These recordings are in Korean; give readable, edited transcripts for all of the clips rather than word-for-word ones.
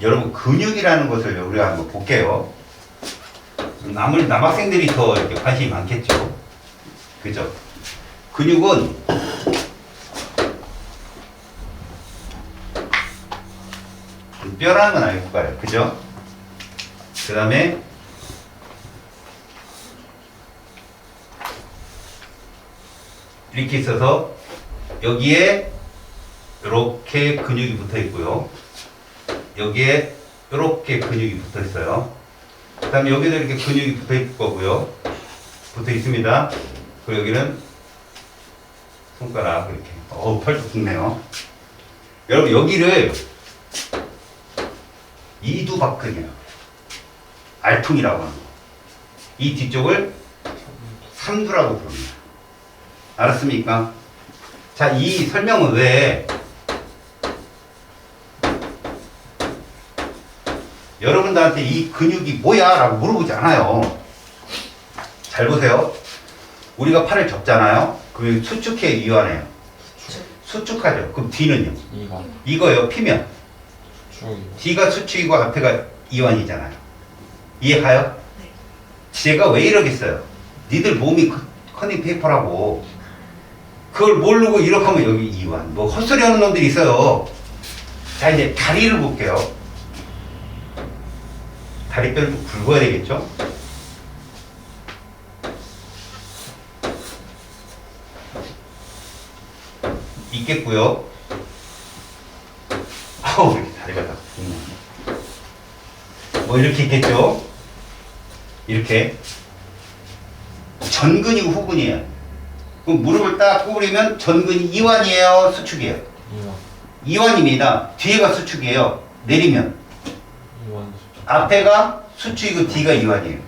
여러분 근육이라는 것을 우리가 한번 볼게요. 남학생들이 더 이렇게 관심이 많겠죠. 그죠? 근육은 뼈라는 건 알 거예요. 그죠? 그 다음에 이렇게 있어서 여기에 이렇게 근육이 붙어 있고요. 여기에 이렇게 근육이 붙어 있어요. 그 다음에 여기도 이렇게 근육이 붙어 있을 거고요. 붙어 있습니다. 그리고 여기는 손가락 이렇게. 팔뚝 붓네요. 여러분 여기를 이두박근이에요. 알퉁이라고 하는 거. 이 뒤쪽을 삼두라고 부릅니다. 알았습니까? 자, 이 설명은 왜 여러분들한테 이 근육이 뭐야? 라고 물어보지 않아요. 잘 보세요. 우리가 팔을 접잖아요. 그 수축해, 이완해요. 수축하죠. 그럼 뒤는요? 이거요, 피면. 뒤가 수축이고 앞에가 이완이잖아요. 이해가요? 네. 제가 왜 이러겠어요? 니들 몸이 커닝 페이퍼라고. 그걸 모르고 이렇게 하면 여기 이완. 뭐 헛소리 하는 놈들이 있어요. 자, 이제 다리를 볼게요. 다리뼈를 좀 굵어야 되겠죠? 있겠고요. 아우, 이렇게 다리가 다 굵네. 뭐 이렇게 있겠죠? 이렇게. 전근이고 후근이에요. 그럼 무릎을 딱 구부리면 전근이 이완이에요? 수축이에요? 이완입니다. 뒤에가 수축이에요. 내리면 앞에가 수축이고 뒤가 이완이에요.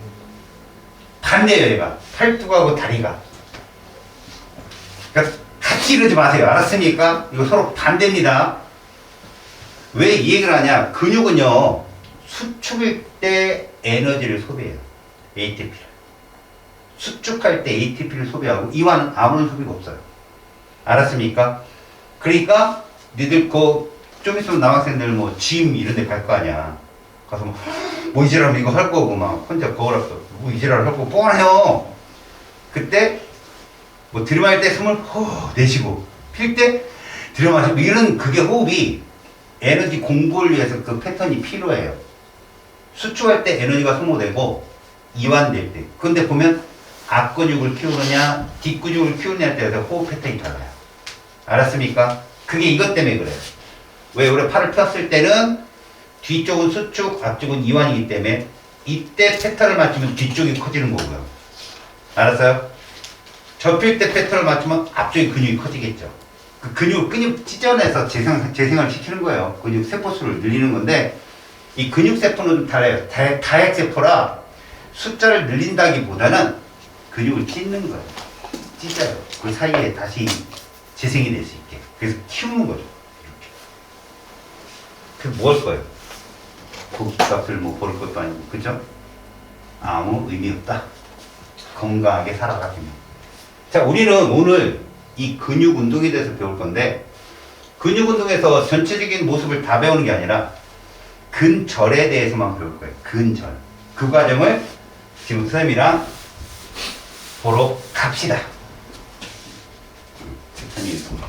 반대예요. 얘가 팔뚝하고 다리가. 그러니까 같이 이러지 마세요. 알았습니까? 이거 서로 반대입니다. 왜 이 얘기를 하냐? 근육은요 수축일 때 에너지를 소비해요. ATP를. 수축할 때 ATP를 소비하고 이완은 아무런 소비가 없어요. 알았습니까? 그러니까 니들 좀 있으면 남학생들 뭐 짐 이런 데 갈 거 아니야. 가서 뭐 이지랄하면 이거 할 거고 막 혼자 거울앞서 뭐 이지랄 할 거고 뻔해요. 그때 뭐 들이마실 때 숨을 내쉬고 필 때 들이마시고 이런 그게 호흡이 에너지 공부를 위해서 그 패턴이 필요해요. 수축할 때 에너지가 소모되고 이완될 때. 근데 보면 앞근육을 키우느냐 뒷근육을 키우느냐에 따라서 호흡 패턴이 달라요. 알았습니까? 그게 이것 때문에 그래요. 왜 우리 팔을 폈을 때는 뒤쪽은 수축, 앞쪽은 이완이기 때문에 이때 패턴을 맞추면 뒤쪽이 커지는 거고요. 알았어요? 접힐 때 패턴을 맞추면 앞쪽이 근육이 커지겠죠. 그 근육 찢어내서 재생을 시키는 거예요. 근육 세포수를 늘리는 건데 이 근육 세포는 좀 달라요. 다액 세포라 숫자를 늘린다기보다는 근육을 찢는 거예요. 찢어요. 그 사이에 다시 재생이 될 수 있게. 그래서 키우는 거죠. 이렇게. 그래서 뭐 할 거예요? 고깃값을 뭐 벌 것도 아니고, 그죠? 아무 의미 없다. 건강하게 살아가기만. 자, 우리는 오늘 이 근육 운동에 대해서 배울 건데, 근육 운동에서 전체적인 모습을 다 배우는 게 아니라 근절에 대해서만 배울 거예요. 근절. 그 과정을 지금 선생님이랑 보러 갑시다. 천천히 있습니다.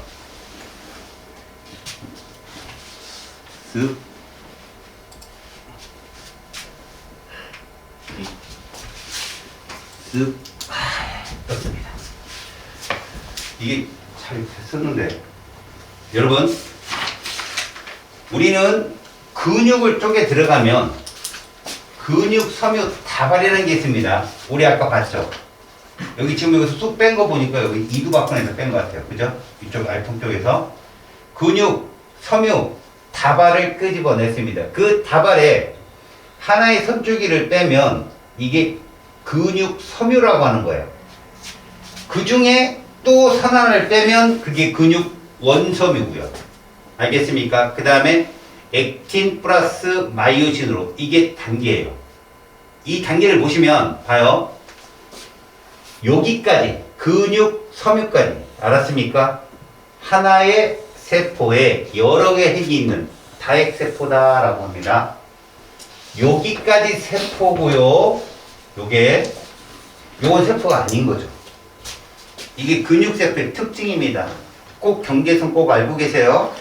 떴습니다. 이게 잘 썼는데 여러분 우리는 근육을 쪽에 들어가면 근육 섬유 다발이라는 게 있습니다. 우리 아까 봤죠? 여기 지금 여기서 쑥 뺀 거 보니까 여기 이두박근에서 뺀 것 같아요. 그죠? 이쪽 알통 쪽에서 근육 섬유 다발을 끄집어냈습니다. 그 다발에 하나의 선줄기를 빼면 이게 근육 섬유라고 하는 거예요. 그 중에 또 선 하나를 빼면 그게 근육 원섬유고요. 알겠습니까? 그 다음에 액틴 플러스 마이오신으로 이게 단계예요. 이 단계를 보시면 봐요. 여기까지 근육 섬유까지 알았습니까? 하나의 세포에 여러 개 핵이 있는 다핵세포다라고 합니다. 여기까지 세포고요. 요건 세포가 아닌 거죠. 이게 근육세포의 특징입니다. 꼭 경계선 꼭 알고 계세요.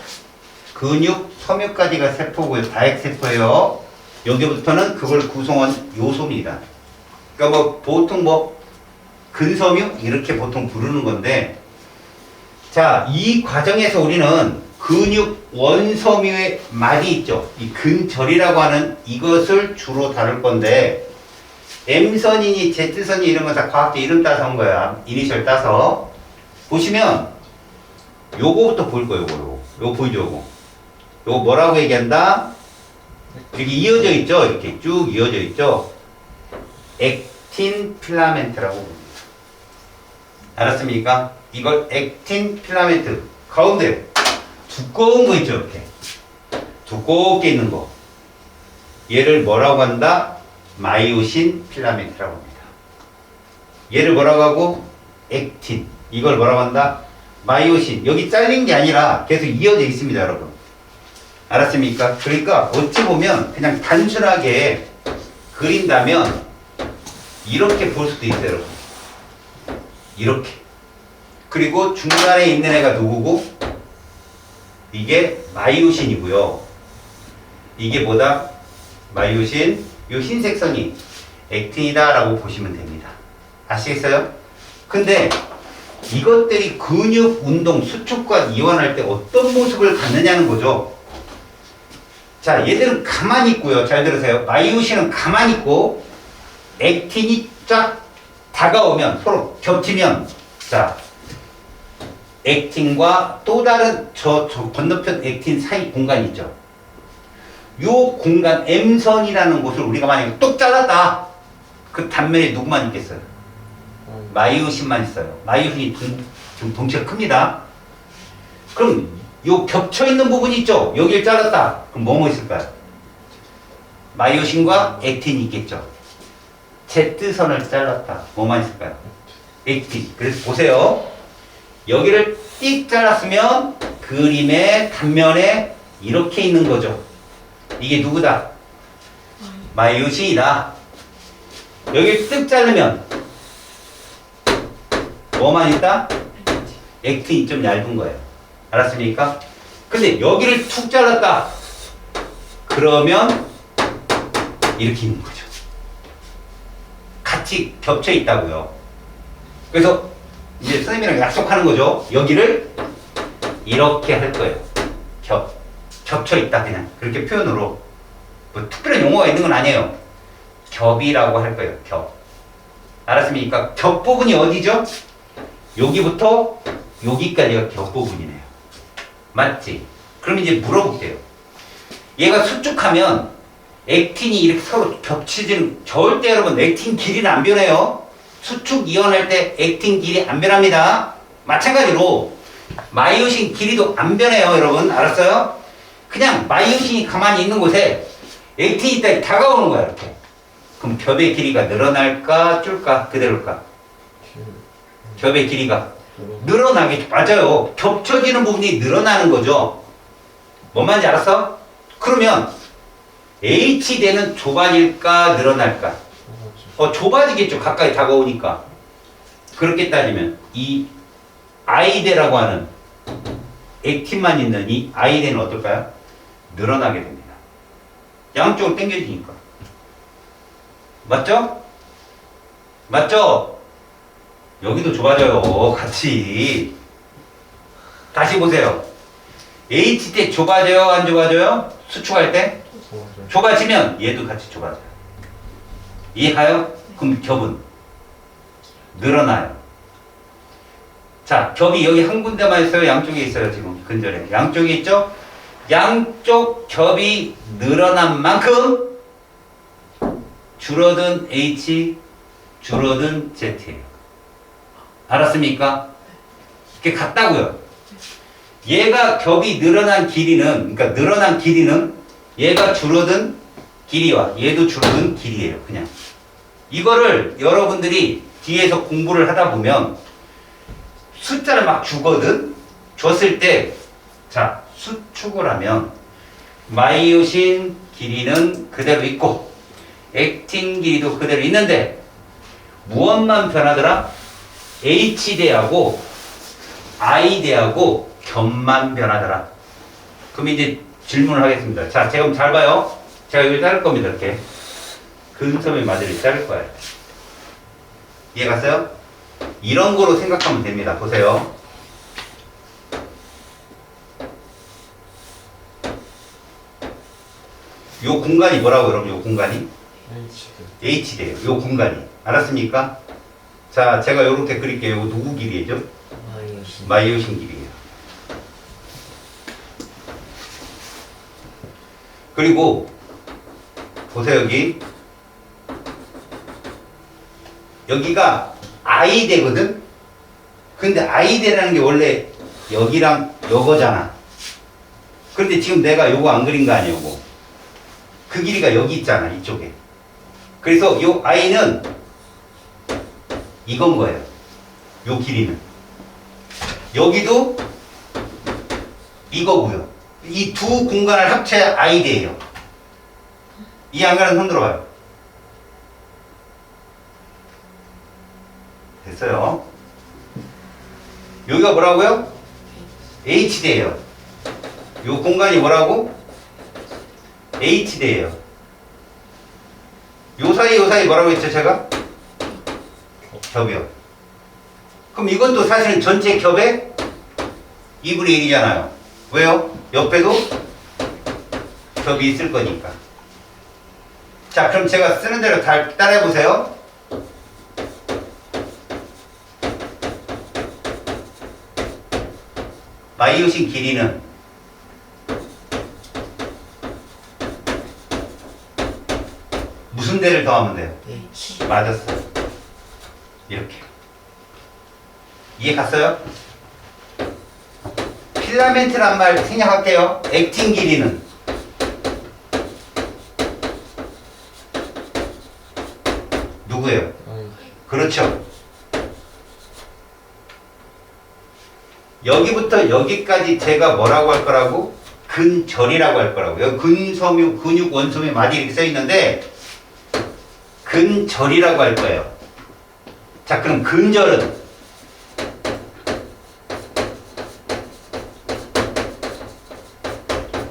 근육, 섬유까지가 세포고요. 다핵세포예요. 여기부터는 그걸 구성한 요소입니다. 그러니까 보통 근섬유 이렇게 보통 부르는 건데, 자, 이 과정에서 우리는 근육 원섬유의 말이 있죠. 이 근절이라고 하는 이것을 주로 다룰 건데, M선이니 Z선이 이런 거 다 과학적 이름 따서 한 거야. 이니셜 따서. 보시면 요거부터 보일 거예요. 요거 보이죠? 요거 뭐라고 얘기한다? 이렇게 이어져 있죠? 이렇게 쭉 이어져 있죠? 액틴 필라멘트라고 봅니다. 알았습니까? 이걸 액틴 필라멘트. 가운데 두꺼운 거 있죠? 이렇게. 두껍게 있는 거. 얘를 뭐라고 한다? 마이오신 필라멘트라고 합니다. 얘를 뭐라고 하고? 액틴. 이걸 뭐라고 한다? 마이오신. 여기 잘린 게 아니라 계속 이어져 있습니다, 여러분. 알았습니까? 그러니까 어찌 보면 그냥 단순하게 그린다면 이렇게 볼 수도 있어요, 여러분. 이렇게. 그리고 중간에 있는 애가 누구고? 이게 마이오신이고요. 이게 뭐다? 마이오신. 요 흰색 선이 액틴이다 라고 보시면 됩니다. 아시겠어요? 근데 이것들이 근육 운동 수축과 이완할 때 어떤 모습을 갖느냐는 거죠. 자, 얘들은 가만히 있고요. 잘 들으세요. 마이오신은 가만히 있고, 액틴이 쫙 다가오면, 서로 겹치면, 자, 액틴과 또 다른 저 건너편 액틴 사이 공간이 있죠. 요 공간, M선이라는 곳을 우리가 만약에 뚝 잘랐다. 그 단면에 누구만 있겠어요? 마이오신만 있어요. 마이오신이 좀 덩치가 큽니다. 그럼 요 겹쳐있는 부분이 있죠? 여기를 잘랐다. 그럼 뭐뭐 있을까요? 마이오신과 액틴이 있겠죠. Z선을 잘랐다. 뭐만 있을까요? 액틴. 그래서 보세요. 여기를 띡 잘랐으면 그림의 단면에 이렇게 있는 거죠. 이게 누구다? 마이오신이다. 여기를 뜩 자르면 뭐만 있다? 액틴이 좀 얇은 거예요. 알았습니까? 근데 여기를 툭 잘랐다. 그러면 이렇게 있는 거죠. 같이 겹쳐 있다고요. 그래서 이제 선생님이랑 약속하는 거죠. 여기를 이렇게 할 거예요. 겹쳐 있다 그냥. 그렇게 표현으로. 뭐 특별한 용어가 있는 건 아니에요. 겹이라고 할 거예요. 겹. 알았습니까? 겹 부분이 어디죠? 여기부터 여기까지가 겹 부분이네요. 맞지? 그럼 이제 물어볼게요. 얘가 수축하면 액틴이 이렇게 서로 겹치지는, 절대 여러분 액틴 길이는 안 변해요. 수축 이완할 때 액틴 길이 안 변합니다. 마찬가지로 마이오신 길이도 안 변해요, 여러분. 알았어요? 그냥 마이오신이 가만히 있는 곳에 액틴이 있다 다가오는 거야, 이렇게. 그럼 겹의 길이가 늘어날까 줄까 그대로일까? 겹의 길이가 늘어나겠죠. 맞아요. 겹쳐지는 부분이 늘어나는 거죠. 뭔 말인지 알았어? 그러면 H대는 좁아질까 늘어날까? 좁아지겠죠. 가까이 다가오니까. 그렇게 따지면 이 I대라고 하는 액틴만 있는 이 I대는 어떨까요? 늘어나게 됩니다. 양쪽으로 당겨지니까. 맞죠? 맞죠? 여기도 좁아져요. 같이. 다시 보세요. H 때 좁아져요? 안 좁아져요? 수축할 때? 좁아지면 얘도 같이 좁아져요. 이해가요? 그럼 겹은 늘어나요. 자, 겹이 여기 한 군데만 있어요? 양쪽에 있어요? 지금 근절에. 양쪽에 있죠? 양쪽 겹이 늘어난 만큼 줄어든 H, 줄어든 Z예요. 알았습니까? 이게 같다고요. 얘가 겹이 늘어난 길이는, 그러니까 늘어난 길이는 얘가 줄어든 길이와 얘도 줄어든 길이에요. 그냥. 이거를 여러분들이 뒤에서 공부를 하다 보면 숫자를 막 주거든? 줬을 때, 자, 수축을 하면 마이오신 길이는 그대로 있고 액틴 길이도 그대로 있는데 무엇만 변하더라? H대하고 I대하고 겹만 변하더라. 그럼 이제 질문을 하겠습니다. 자, 지금 잘 봐요. 제가 이걸 자를 겁니다. 이렇게 근섬의 마디를 자를 거예요. 이해 갔어요? 이런 거로 생각하면 됩니다. 보세요. 요 공간이 뭐라고 여러분? 요 공간이? H대요. 요 공간이. 알았습니까? 자, 제가 요렇게 그릴게요. 요 누구 길이죠? 마이오신 길이에요. 그리고 보세요. 여기가 I대거든? 근데 I대라는 게 원래 여기랑 요거잖아. 근데 지금 내가 요거 안 그린 거 아니야, 요거. 그 길이가 여기 있잖아, 이쪽에. 그래서 요 I는 이건 거예요. 요 길이는. 여기도 이거고요. 이 두 공간을 합쳐야 I대예요. 이해 안 가는 손 들어봐요. 됐어요. 여기가 뭐라고요? H대예요. 요 공간이 뭐라고? H대예요. 요 사이 뭐라고 했죠, 제가? 겹이요. 그럼 이것도 사실은 전체 겹의 2분의 1이잖아요. 왜요? 옆에도 겹이 있을 거니까. 자, 그럼 제가 쓰는 대로 따라해 보세요. 마이오신 길이는 무슨 대를 더하면 돼요? 맞았어요. 이렇게. 이해 갔어요? 필라멘트란 말 생략할게요. 액틴 길이는 누구예요? 그렇죠. 여기부터 여기까지 제가 뭐라고 할 거라고? 근절이라고 할 거라고. 여기 근섬유, 근육, 원섬유 많이 이렇게 써 있는데 근절이라고 할 거예요. 자, 그럼 근절은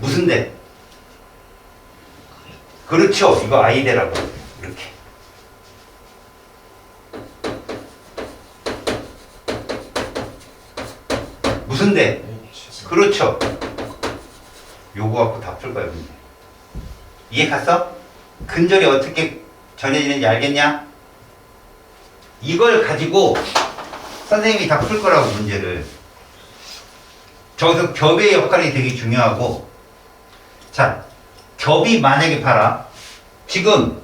무슨 대? 그렇죠. 이거 I대라고. 이렇게. 무슨 대? 그렇죠. 요거 갖고 다 풀 거야, 근데. 이해 갔어? 근절이 어떻게 전해지는지 알겠냐? 이걸 가지고 선생님이 다 풀 거라고, 문제를. 저기서 겹의 역할이 되게 중요하고, 자, 겹이 만약에 봐라. 지금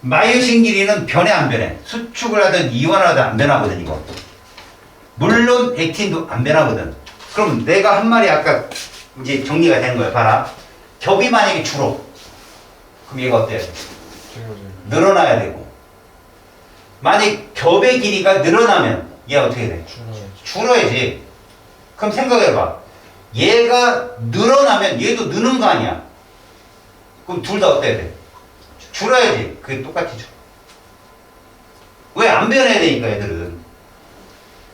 마이오신 길이는 변해 안 변해? 수축을 하든 이완을 하든 안 변하거든, 이거. 물론 액틴도 안 변하거든. 그럼 내가 한 말이 아까 이제 정리가 되는 거야. 봐라. 겹이 만약에 줄어. 그럼 얘가 어때요? 늘어나야 되고. 만약 겹의 길이가 늘어나면 얘가 어떻게 돼? 줄어야지. 그럼 생각해봐. 얘가 늘어나면 얘도 느는 거 아니야. 그럼 둘 다 어때야 돼? 줄어야지. 그게 똑같이 줄어. 왜 안 변해야 되니까 얘들은.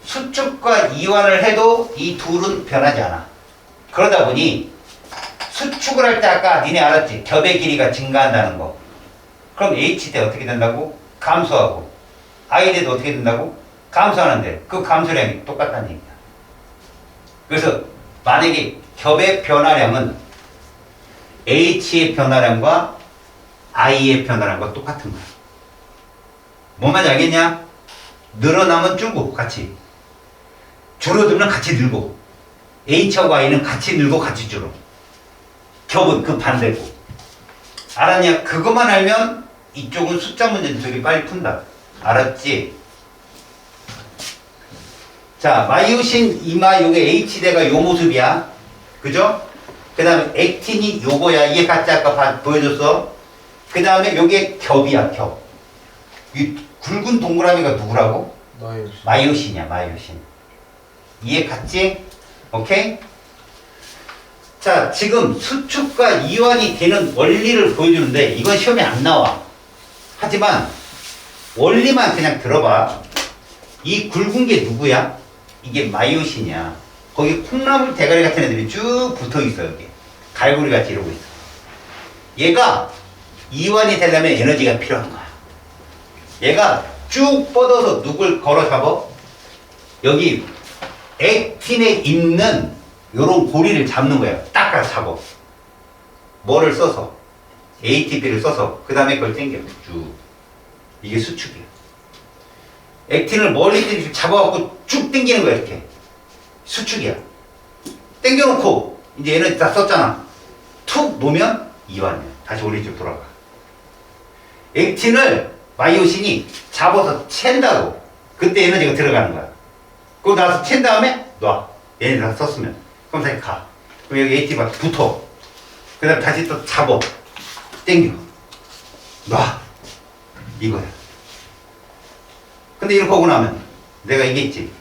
수축과 이완을 해도 이 둘은 변하지 않아. 그러다 보니 수축을 할 때 아까 니네 알았지? 겹의 길이가 증가한다는 거. 그럼 H대 어떻게 된다고? 감소하고. I대도 어떻게 된다고? 감소하는데 그 감소량이 똑같다는 얘기야. 그래서 만약에 겹의 변화량은 H의 변화량과 I의 변화량과 똑같은 거야. 뭔 말인지 알겠냐? 늘어나면 줄고 같이. 줄어들면 같이 늘고. H하고 I는 같이 늘고 같이 줄어. 겹은 그 반대고. 알았냐? 그것만 알면 이쪽은 숫자 문제는 되게 빨리 푼다. 알았지? 자, 마이오신 이마 요게 H대가 요 모습이야. 그죠? 그 다음에 액틴이 요거야. 이해 갔지? 아까 보여줬어. 그 다음에 요게 겹이야, 겹. 이 굵은 동그라미가 누구라고? 마이오신이야, 마이오신. 이해 갔지? 오케이? 자, 지금 수축과 이완이 되는 원리를 보여주는데 이건 시험에 안 나와. 하지만 원리만 그냥 들어봐. 이 굵은 게 누구야? 이게 마이오신이야. 거기 콩나물 대가리 같은 애들이 쭉 붙어 있어. 여기 갈고리 같이 이러고 있어. 얘가 이완이 되려면 에너지가 필요한 거야. 얘가 쭉 뻗어서 누굴 걸어 잡아? 여기 액틴에 있는 요런 고리를 잡는 거야. 딱 가서 잡아. 뭐를 써서? ATP를 써서 그 다음에 그걸 당겨. 쭉. 이게 수축이야. 액틴을 멀리 잡아갖고 쭉 당기는 거야. 이렇게. 수축이야. 당겨놓고 이제 에너지 다 썼잖아. 툭 놓으면 이완이야. 다시 오른쪽 돌아가. 액틴을 마이오신이 잡아서 챈다고. 그때 에너지가 들어가는 거야. 그거 나서 챈 다음에 놔. 얘네들 다 썼으면. 그럼 다시 가. 그럼 여기 ATP가 붙어. 그 다음에 다시 또 잡어. 땡겨. 놔. 이거야. 근데 이렇게 오고 나면 내가 이게 있지.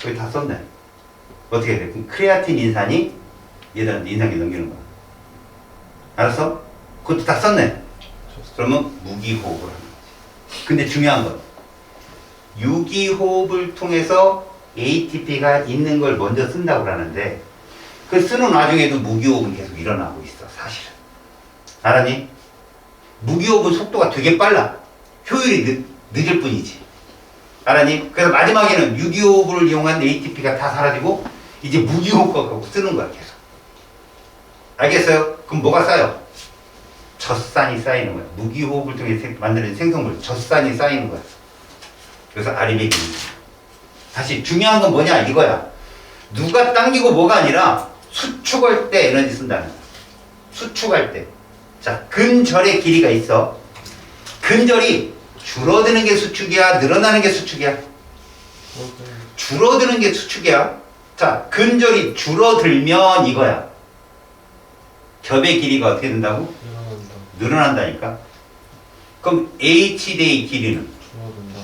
거기 다 썼네. 어떻게 돼? 그럼 크레아틴 인산이 얘들한테 인산기 넘기는 거야. 알았어? 그것도 다 썼네. 그러면 무기호흡을 하는 거지. 근데 중요한 건 유기호흡을 통해서 ATP가 있는 걸 먼저 쓴다고 하는데 그 쓰는 와중에도 무기호흡은 계속 일어나고 있어. 사실은. 알았니? 무기호흡은 속도가 되게 빨라. 효율이 늦을 뿐이지. 알았니? 그래서 마지막에는 유기호흡을 이용한 ATP가 다 사라지고 이제 무기호흡 갖고 쓰는 거야. 계속. 알겠어요? 그럼 뭐가 쌓여? 젖산이 쌓이는 거야. 무기호흡을 통해 만드는 생성물, 젖산이 쌓이는 거야. 그래서 아리백이. 다시 중요한 건 뭐냐 이거야. 누가 당기고 뭐가 아니라 수축할 때 에너지 쓴다는 거야. 수축할 때. 자, 근절의 길이가 있어. 근절이 줄어드는 게 수축이야? 늘어나는 게 수축이야? 줄어드는 게 수축이야. 자, 근절이 줄어들면 이거야. 겹의 길이가 어떻게 된다고? 늘어난다니까. 그럼 H대의 길이는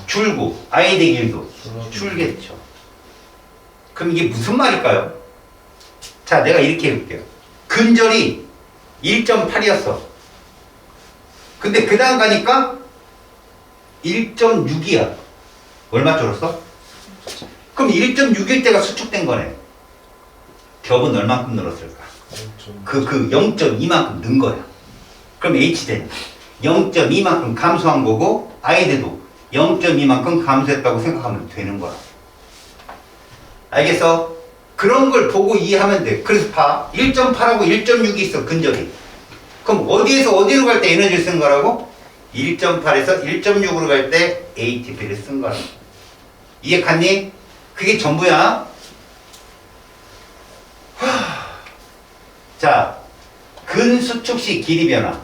줄고 I대 길이도 줄겠죠. 그럼 이게 무슨 말일까요? 자, 내가 이렇게 해볼게요. 근절이 1.8이었어. 근데 그 다음 가니까 1.6이야. 얼마 줄었어? 그럼 1.6일 때가 수축된 거네. 겹은 얼만큼 늘었을까? 그 0.2만큼 는 거야. 그럼 H대는 0.2만큼 감소한 거고 I대도 0.2만큼 감소했다고 생각하면 되는 거야. 알겠어? 그런 걸 보고 이해하면 돼. 그래서 봐. 1.8하고 1.6이 있어. 근접이. 그럼 어디에서 어디로 갈 때 에너지를 쓴 거라고? 1.8에서 1.6으로 갈 때 ATP를 쓴 거라고. 이해 갔니? 그게 전부야. 자, 근수축 시 길이 변화.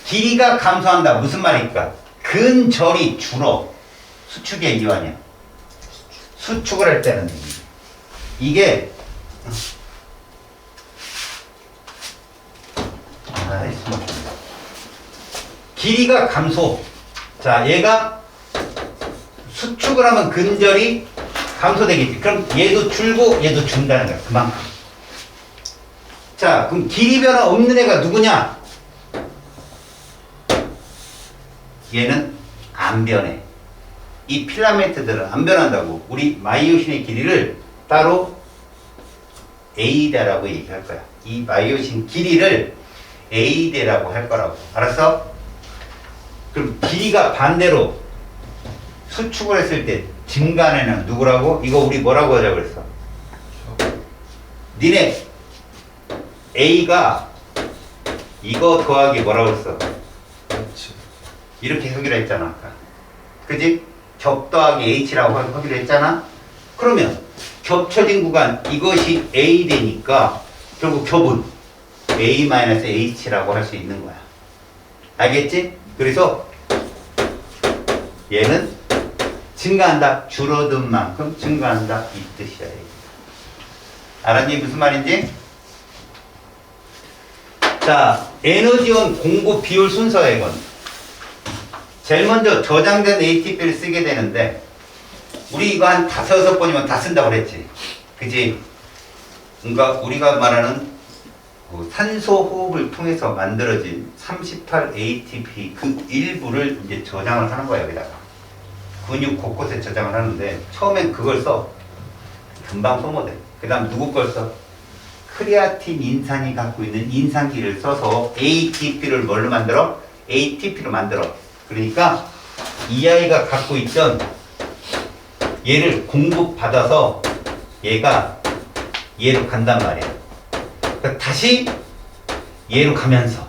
길이가 감소한다. 무슨 말일까? 근절이 줄어. 수축의 이완이야. 수축을 할 때는 이게 길이가 감소. 자, 얘가 수축을 하면 근절이 감소되겠지. 그럼 얘도 줄고 얘도 준다는 거야. 그만큼. 자, 그럼 길이 변화 없는 애가 누구냐? 얘는 안 변해. 이 필라멘트들은 안 변한다고. 우리 마이오신의 길이를 따로 A대라고 얘기할 거야. 이 마이오신 길이를 A대라고 할 거라고. 알았어? 그럼 길이가 반대로 수축을 했을 때 증가하는 애는 누구라고? 이거 우리 뭐라고 하자고 그랬어? 니네 A가 이거 더하기 뭐라고 그랬어? 이렇게 하기로 했잖아. 아까. 그지? 겹 더하기 H라고 하기로 했잖아? 그러면 겹쳐진 구간 이것이 A 되니까 결국 겹은 A-H라고 할 수 있는 거야. 알겠지? 그래서 얘는 증가한다. 줄어든 만큼 증가한다. 이 뜻이야. 알았니? 무슨 말인지? 자, 에너지원 공급 비율 순서야 이건. 제일 먼저 저장된 ATP를 쓰게 되는데 우리 이거 한 5-6번이면 다 쓴다고 그랬지. 그지? 그러니까 우리가 말하는 그 산소 호흡을 통해서 만들어진 38 ATP 그 일부를 이제 저장을 하는 거야, 여기다가. 근육 곳곳에 저장을 하는데, 처음엔 그걸 써. 금방 소모돼. 그 다음 누구 걸 써? 크레아틴 인산이 갖고 있는 인산기를 써서 ATP를 뭘로 만들어? ATP로 만들어. 그러니까 이 아이가 갖고 있던 얘를 공급받아서 얘가 얘로 간단 말이야. 그러니까 다시 얘로 가면서,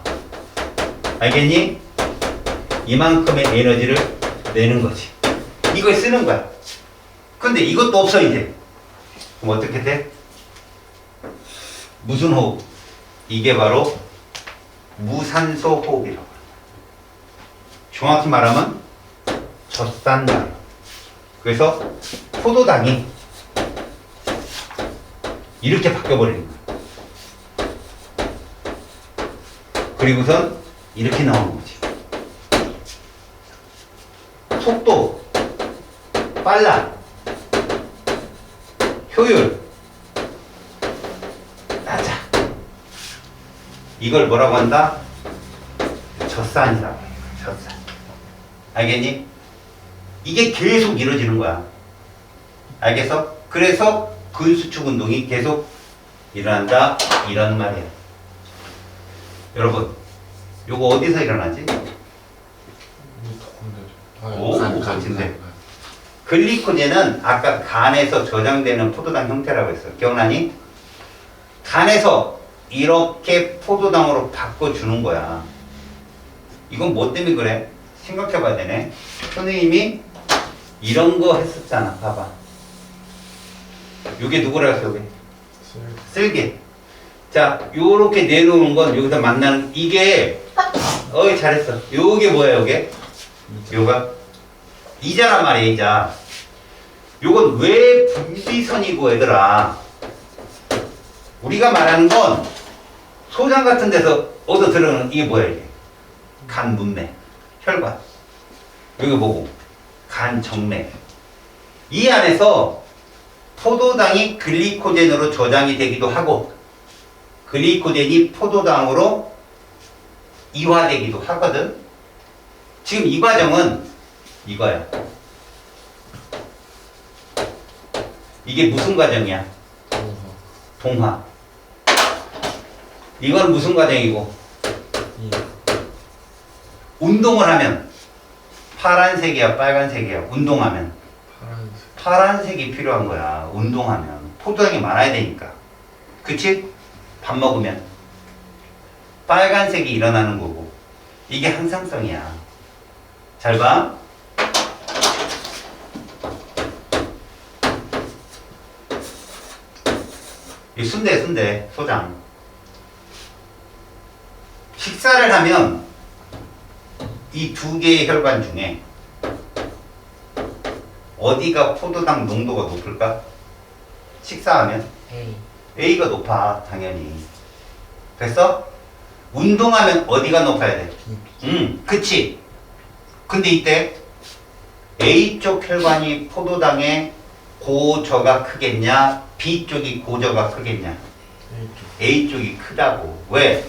알겠니? 이만큼의 에너지를 내는 거지. 이걸 쓰는 거야. 근데 이것도 없어 이제. 그럼 어떻게 돼? 무슨 호흡? 이게 바로 무산소 호흡이라고. 정확히 말하면 젖산말. 그래서 포도당이 이렇게 바뀌어버리는 거야. 그리고선 이렇게 나오는 거지. 속도 빨라. 효율 낮아. 이걸 뭐라고 한다? 젖산이라고 해요. 젖산. 알겠니? 이게 계속 이루어지는 거야. 알겠어? 그래서 근수축 운동이 계속 일어난다, 이런 말이야. 여러분, 요거 어디서 일어나지? 오, 멋진데. 글리코젠은 아까 간에서 저장되는 포도당 형태라고 했어. 기억나니? 간에서 이렇게 포도당으로 바꿔주는 거야. 이건 뭐 때문에 그래? 생각해봐야 되네. 선생님이 이런 거 했었잖아. 봐봐. 요게 누구라 했어, 요게? 쓸개. 자, 요렇게 내려오는 건 여기서 만나는, 이게, 어이, 잘했어. 요게 뭐야, 요게? 요가? 이자란 말이야, 이자. 요건 왜 분비선이고, 얘들아. 우리가 말하는 건 소장 같은 데서 얻어 들어오는 이게 뭐야, 이게? 간 문맥, 혈관. 여기 보고, 간 정맥. 이 안에서 포도당이 글리코젠으로 저장이 되기도 하고, 글리코젠이 포도당으로 이화되기도 하거든. 지금 이 과정은 이거야. 이게 무슨 과정이야? 동화. 이건 무슨 과정이고? 운동을 하면 파란색이야, 빨간색이야. 운동하면 파란색이 필요한 거야. 운동하면 포도당이 많아야 되니까. 그치? 밥 먹으면 빨간색이 일어나는 거고. 이게 항상성이야. 잘 봐. 이 순대, 소장. 식사를 하면 이 두 개의 혈관 중에 어디가 포도당 농도가 높을까? 식사하면 A가 높아, 당연히. 됐어? 운동하면 어디가 높아야 돼? 그치. 근데 이때 A쪽 혈관이 포도당의 고저가 크겠냐? B쪽이 고저가 크겠냐? A쪽이 크다고. 왜?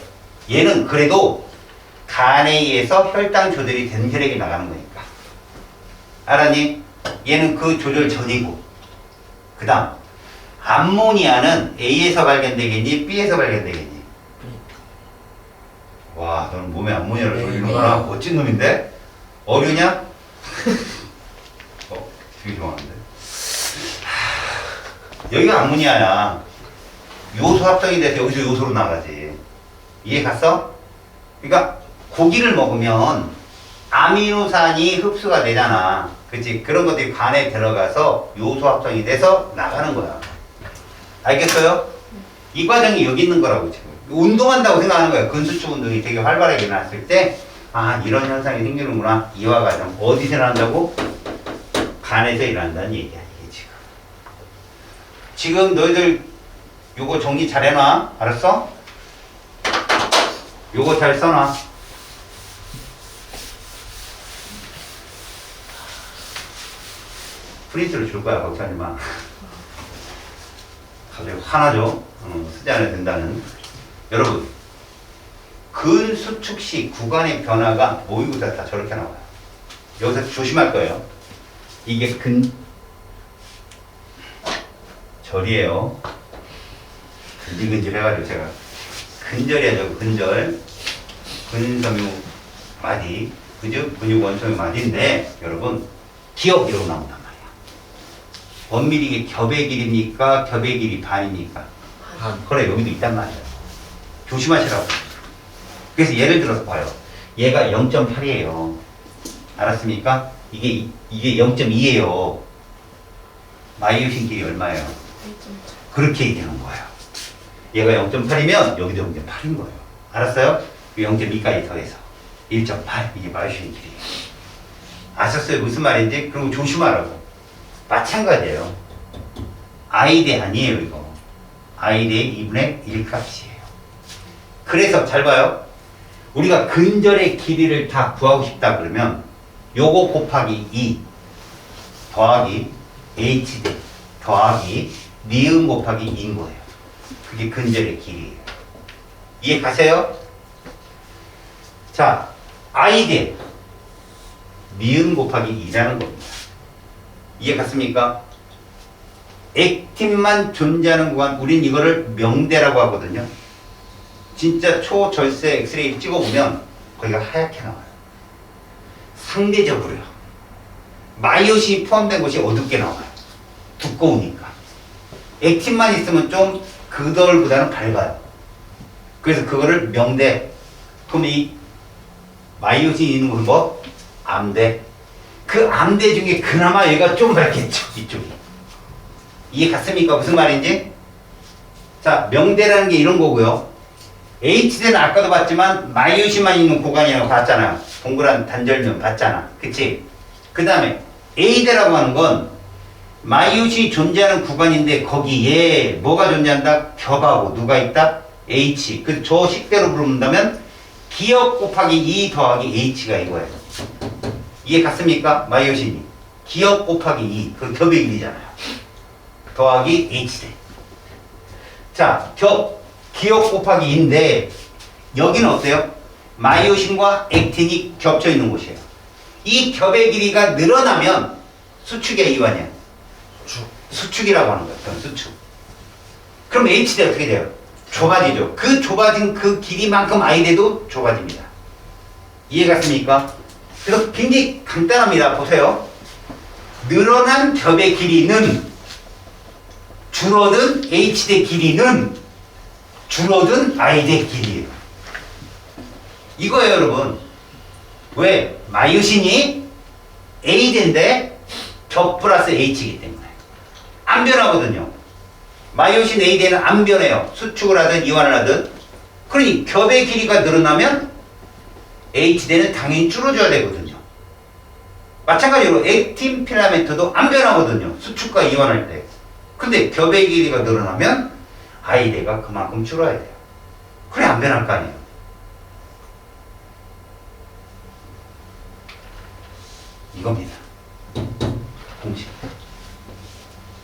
얘는 그래도 간에 의해서 혈당 조절이 된 혈액이 나가는 거니까. 알았니? 얘는 그 조절 전이고. 그 다음 암모니아는 A에서 발견되겠니? B에서 발견되겠니? 와, 너는 몸에 암모니아를 돌리는구나. 멋진 놈인데? 어류냐? 되게 좋아하는데. 여기가 암모니아야. 요소 합성이 돼서 여기서 요소로 나가지. 이해 갔어? 그러니까 고기를 먹으면 아미노산이 흡수가 되잖아. 그치? 그런 것들이 간에 들어가서 요소 합성이 돼서 나가는 거야. 알겠어요? 이 과정이 여기 있는 거라고 지금. 운동한다고 생각하는 거야. 근수축 운동이 되게 활발하게 일어났을 때, 아, 이런 현상이 생기는구나. 이와 과정. 어디서 일어난다고? 간에서 일어난다는 얘기야, 이게 지금. 지금 너희들 요거 정리 잘 해놔. 알았어? 요거 잘 써놔. 프린트를 줄 거야, 걱정하지 마. 갑자기 화나죠? 쓰지 않아도 된다는. 여러분, 근수축시 구간의 변화가 모의고사 다 저렇게 나와요. 여기서 조심할 거예요. 이게 절이에요. 근질근질 해가지고 제가 근절이야, 저거 근절. 근섬유 마디, 그죠? 근육 원섬유 마디인데, 여러분, 기억 이러고 나온단 말이야. 원밀 이게 겹의 길입니까? 겹의 길이 반입니까? 반. 그래, 여기도 있단 말이야. 조심하시라고. 그래서 예를 들어서 봐요. 얘가 0.8이에요. 알았습니까? 이게 0.2예요. 마이오신 길이 얼마예요? 그렇게 얘기하는 거예요. 얘가 0.8이면 여기도 0.8인 거예요. 알았어요? 0.2까지 더해서 1.8 이게 마이오신 길이에요. 아셨어요? 무슨 말인지? 그리고 조심하라고. 마찬가지예요. I대 아니에요, 이거. I대 2분의 1 값이에요. 그래서 잘 봐요. 우리가 근절의 길이를 다 구하고 싶다 그러면 요거 곱하기 2 더하기 h대 더하기 니은 곱하기 2인 거예요. 그게 근절의 길이에요. 이해 가세요? 자, I대 니은 곱하기 2라는 겁니다. 이해 갔습니까? 액틴만 존재하는 구간, 우린 이거를 명대라고 하거든요. 진짜 초절세 엑스레이 찍어보면 거기가 하얗게 나와요. 상대적으로요. 마이오신이 포함된 곳이 어둡게 나와요. 두꺼우니까. 액틴만 있으면 좀 그덜보다는 밝아요. 그래서 그거를 명대. 그럼 이 마이오신이 있는 곳은 뭐? 암대. 그 암대 중에 그나마 얘가 좀 밝겠죠. 이쪽이. 이해 갔습니까? 무슨 말인지? 자, 명대라는 게 이런 거고요. H대는 아까도 봤지만 마이오신만 있는 구간이라고 봤잖아요. 동그란 단절면 봤잖아. 그치? 그 다음에 A대라고 하는 건 마이오신이 존재하는 구간인데 거기에 뭐가 존재한다? 겹하고 누가 있다? H. 그 저 식대로 부른다면 기역 곱하기 2 더하기 H가 이거예요. 이해 갔습니까? 마이오신이. 기역 곱하기 2. 그 겹의 길이잖아요. 더하기 H대. 자, 기역 곱하기 2인데 여기는 어때요? 마이오신과 액틴이 겹쳐 있는 곳이에요. 이 겹의 길이가 늘어나면 수축이야, 이완이야? 수축이라고 하는 거예요. 수축. 그럼 H대 어떻게 돼요? 좁아지죠. 그 좁아진 그 길이만큼 I대도 좁아집니다. 이해 갔습니까? 그래서 굉장히 간단합니다. 보세요. 늘어난 겹의 길이는 줄어든 H대 길이는 줄어든 I대 길이에요. 이거예요, 여러분. 왜? 마이오신이 A대인데 겹 플러스 H이기 때문에 안 변하거든요. 마이오신 A대는 안 변해요. 수축을 하든 이완을 하든. 그러니 겹의 길이가 늘어나면 H대는 당연히 줄어줘야 되거든요. 마찬가지로 액틴 필라멘트도 안 변하거든요. 수축과 이완할 때. 근데 겹의 길이가 늘어나면 I대가 그만큼 줄어야 돼요. 그래 안 변할 거 아니에요. 이겁니다. 공식.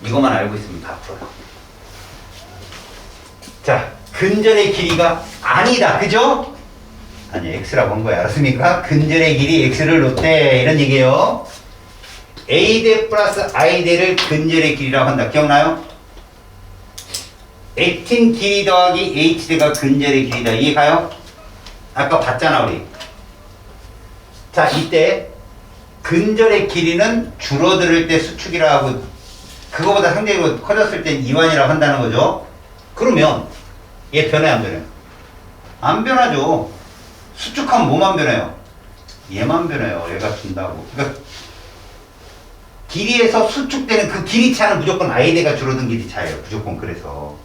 이것만 알고 있으면 다 풀어요. 자, 근절의 길이가 아니다. 그죠? 아니, X라고 한 거야. 알았습니까? 근절의 길이 X를 놓대. 이런 얘기예요. A대 플러스 I대를 근절의 길이라고 한다. 기억나요? 액틴 길이 더하기 H대가 근절의 길이다. 이해가요? 아까 봤잖아, 우리. 자, 이때 근절의 길이는 줄어들 때 수축이라 하고 그거보다 상대적으로 커졌을 땐 이완이라고 한다는 거죠. 그러면 얘 변해 안 변해요? 안 변하죠. 수축하면 뭐만 변해요? 얘만 변해요. 얘가 준다고. 그러니까 길이에서 수축되는 그 길이 차는 무조건 I대가 줄어든 길이 차예요. 무조건. 그래서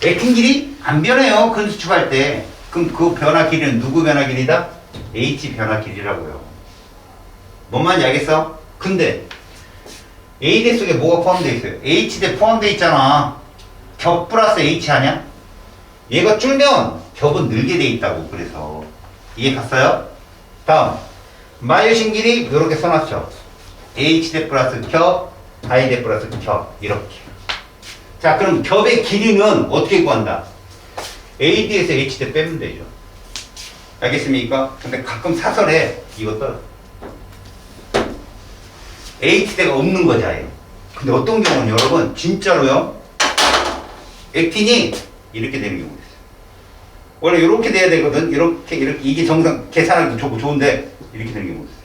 액틴 길이 안 변해요. 근수축할 때. 그럼 그 변화 길이는 누구 변화 길이다? H 변화 길이라고요. 뭔 말인지 알겠어? 근데 A대 속에 뭐가 포함되어 있어요? H대 포함되어 있잖아. 겹 플러스 H 아니야? 얘가 줄면 겹은 늘게 돼 있다고. 그래서 이해 갔어요? 다음 마이오신 길이 이렇게 써놨죠. H대 플러스 겹, I대 플러스 겹 이렇게. 자, 그럼 겹의 길이는 어떻게 구한다? AD에서 HD 빼면 되죠. 알겠습니까? 근데 가끔 사설에 이거 떠요. HD가 없는 거잖아요. 근데 어떤 경우는 여러분 진짜로요. 액틴이 이렇게 되는 경우가 있어요. 원래 이렇게 돼야 되거든. 이렇게 이게 정상 계산하기도 좋고 좋은데 이렇게 되는 경우가 있어요.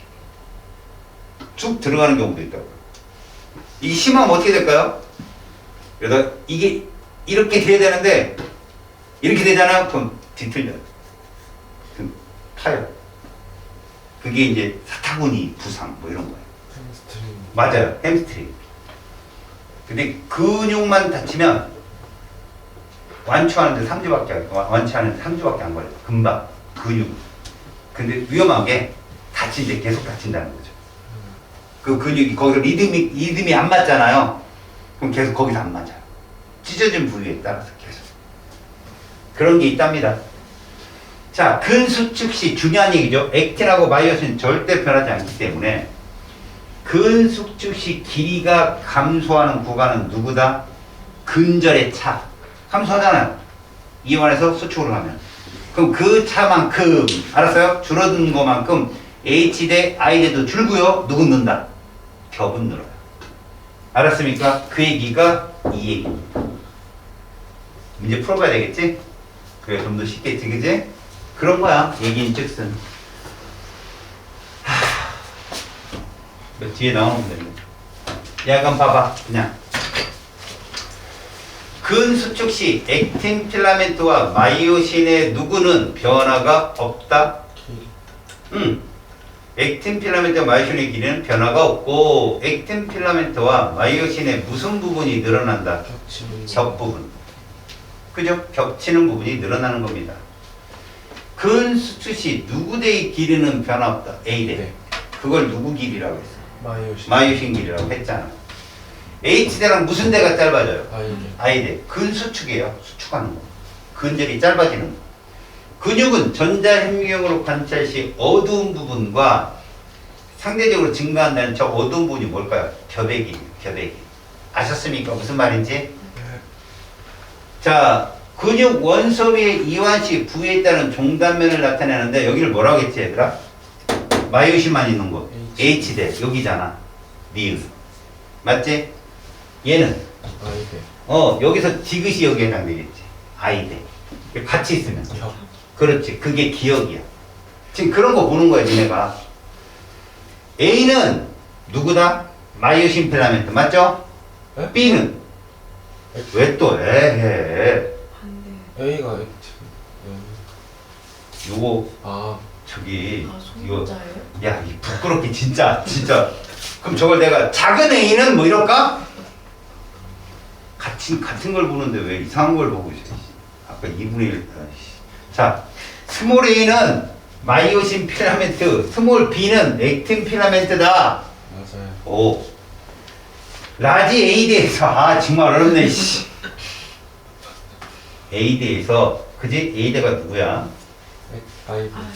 쭉 들어가는 경우도 있다고. 이게 심하면 어떻게 될까요? 그러다 이게 이렇게 돼야 되는데 이렇게 되잖아요. 그럼 뒤틀려요. 그럼 타요. 그게 이제 사타구니 부상 뭐 이런 거예요. 햄스트링. 맞아요. 햄스트링. 근데 근육만 다치면 완치하는데 3주밖에 안 걸려요. 금방 근육. 근데 위험한 게 다칠 때 계속 다친다는 거죠. 그 근육이 거기서 리듬이 안 맞잖아요. 그럼 계속 거기서 안 맞아요. 찢어진 부위에 따라서 계속. 그런 게 있답니다. 자, 근수축 시 중요한 얘기죠. 액틴하고 마이오신 절대 변하지 않기 때문에 근수축 시 길이가 감소하는 구간은 누구다? 근절의 차. 감소하잖아요. 이완해서 수축으로 가면. 그럼 그 차만큼, 알았어요? 줄어든 것만큼 H 대 I 대도 줄고요. 누군 는다? 겹은 늘어요. 알았습니까? 그 얘기가 이 얘기입니다. 문제 풀어봐야 되겠지? 그래, 좀 더 쉽겠지, 그지? 그런 거야, 얘기인 즉슨. 뒤에 나오는 건데. 약간 봐봐, 그냥. 근수축 시 액틴 필라멘트와 마이오신의 누구는 변화가 없다? 액틴 필라멘트와 마이오신의 길이는 변화가 없고 액틴 필라멘트와 마이오신의 무슨 부분이 늘어난다? 겹 부분. 그죠? 겹치는 부분이 늘어나는 겁니다. 근수축 시 누구 대의 길이는 변화 없다? A 대. 네. 그걸 누구 길이라고 했어? 마이오신. 마이오신 길이라고 했잖아. H대랑 무슨 대가 짧아져요? 아이대. I대. 근수축이에요. 수축하는 거. 근절이 짧아지는 거. 근육은 전자현미경으로 관찰 시 어두운 부분과 상대적으로 증가한다는 저 어두운 부분이 뭘까요? 겹의 길이에요. 겹의 길이. 아셨습니까? 무슨 말인지? 네. 자, 근육 원소 위에 이완 시 부위에 따른 종단면을 나타내는데 여기를 뭐라고 했지 얘들아? 마이오신만 있는 곳. H대. 여기잖아. 니은. 맞지? 얘는 아이대. 여기서 지그시 여기에 해당되겠지. I대. 같이 있으면. 겹. 그렇지. 그게 기억이야. 지금 그런 거 보는 거야, 니네가. A는 누구다? 마이오신 필라멘트. 맞죠? 네? B는? 왜 또 해? A가 액틴. 요거, 아. 저기, 아, 이거. 소문자예요? 야, 이 부끄럽게, 진짜. 그럼 저걸 내가 작은 A는 뭐 이럴까? 같은 걸 보는데 왜 이상한 걸 보고 있어? 아까 2분의 1. 자, 스몰 A는 마이오신 필라멘트, 스몰 B는 액틴 필라멘트다. 맞아요. 오. 라지 A대에서, 정말 어렵네, 씨. A대에서, 그지? A대가 누구야? 아이대. 아,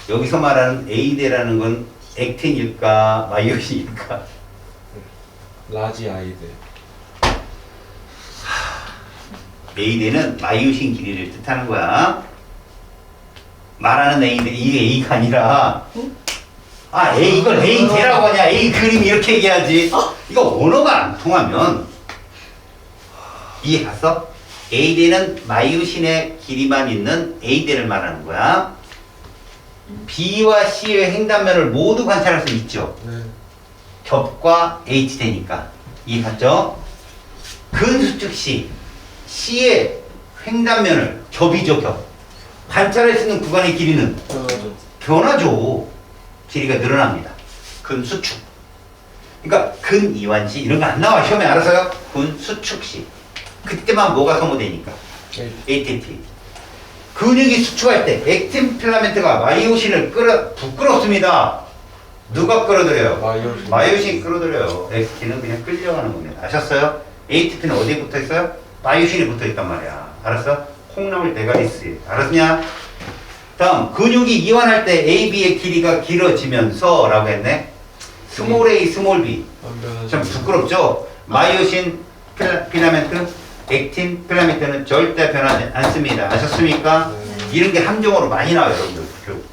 여기서 말하는 A대라는 건 액틴일까, 마이오신일까? 라지 아이대. A대는 마이오신 길이를 뜻하는 거야. 말하는 A대, 이게 A가 아니라. 아, 이걸 A대라고 하냐? A 그림 이렇게 얘기하지. 이거 언어가 안 통하면. 이해 갔어? A대는 마이오신의 길이만 있는 A대를 말하는 거야. B와 C의 횡단면을 모두 관찰할 수 있죠. 네. 겹과 H대니까. 이해 갔죠? 근수축 시 C의 횡단면을 겹이죠, 겹. 관찰할 수 있는 구간의 길이는 변하죠. 변하죠. 길이가 늘어납니다. 근수축. 그러니까 근이완시 이런 거 안 나와. 시험에 알아서요. 근수축 시. 그때만 뭐가 소모되니까. ATP. 근육이 수축할 때 액틴 필라멘트가 마이오신을 부끄럽습니다. 누가 끌어들여요? 마이오신. 마이오신이 끌어들여요. 액틴은 그냥 끌려가는 겁니다. 아셨어요? ATP는 어디에 붙어 있어요? 마이오신에 붙어 있단 말이야. 알았어? 콩나물 대가리스. 알았냐? 다음, 근육이 이완할 때 AB의 길이가 길어지면서 라고 했네. 스몰 A, 스몰 B. 안 변하죠. 참 부끄럽죠? 마이오신 필라멘트 액틴 필라멘트는 절대 변하지 않습니다. 아셨습니까? 네. 이런 게 함정으로 많이 나와요, 여러분들. 교육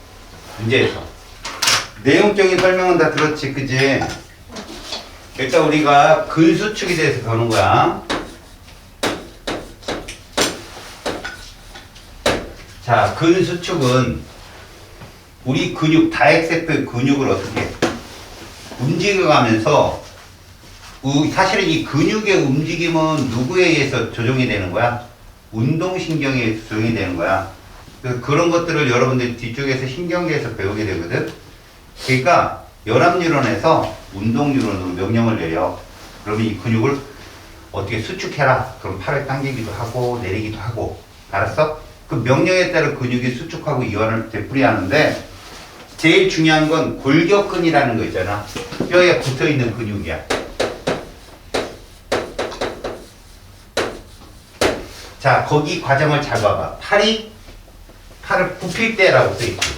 문제에서. 내용적인 설명은 다 들었지, 그지? 일단 우리가 근수축에 대해서 배우는 거야. 자, 근수축은 우리 근육, 다엑세프 근육을 어떻게 움직여가면서 사실은 이 근육의 움직임은 누구에 의해서 조정이 되는 거야? 운동신경에 의해서 조정이 되는 거야. 그래서 그런 것들을 여러분들 뒤쪽에서 신경계에서 배우게 되거든. 그러니까 연합뉴런에서 운동뉴런으로 명령을 내려. 그러면 이 근육을 어떻게 수축해라. 그럼 팔을 당기기도 하고 내리기도 하고. 알았어? 그 명령에 따라 근육이 수축하고 이완을 되풀이하는데 제일 중요한 건 골격근이라는 거 있잖아. 뼈에 붙어있는 근육이야. 자, 거기 과정을 잘 봐봐. 팔을 굽힐 때라고 써있지.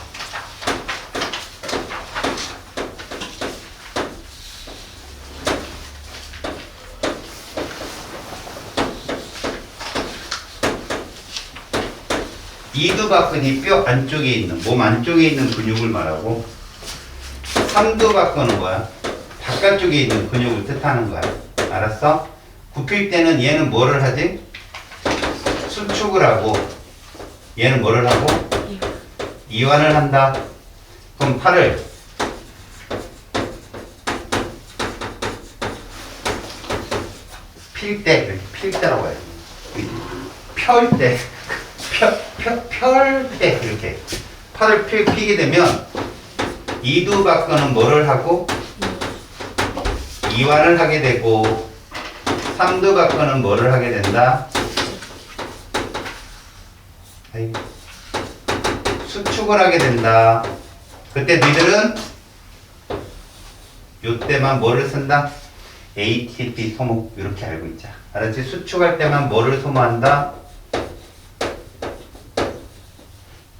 이두박근이 뼈 안쪽에 있는, 몸 안쪽에 있는 근육을 말하고, 삼두박근은 뭐야? 바깥쪽에 있는 근육을 뜻하는 거야. 알았어? 굽힐 때는 얘는 뭐를 하지? 수축을 하고, 얘는 뭐를 하고? 이완을 한다. 그럼 팔을 필 때라고 해요. 펼 때. 펼 때 이렇게 팔을 피게 되면 이두박근은 뭐를 하고 이완을 하게 되고 삼두박근은 뭐를 하게 된다? 수축을 하게 된다. 그때 니들은 요때만 뭐를 쓴다? ATP 소모 이렇게 알고 있자. 알았지? 수축할 때만 뭐를 소모한다?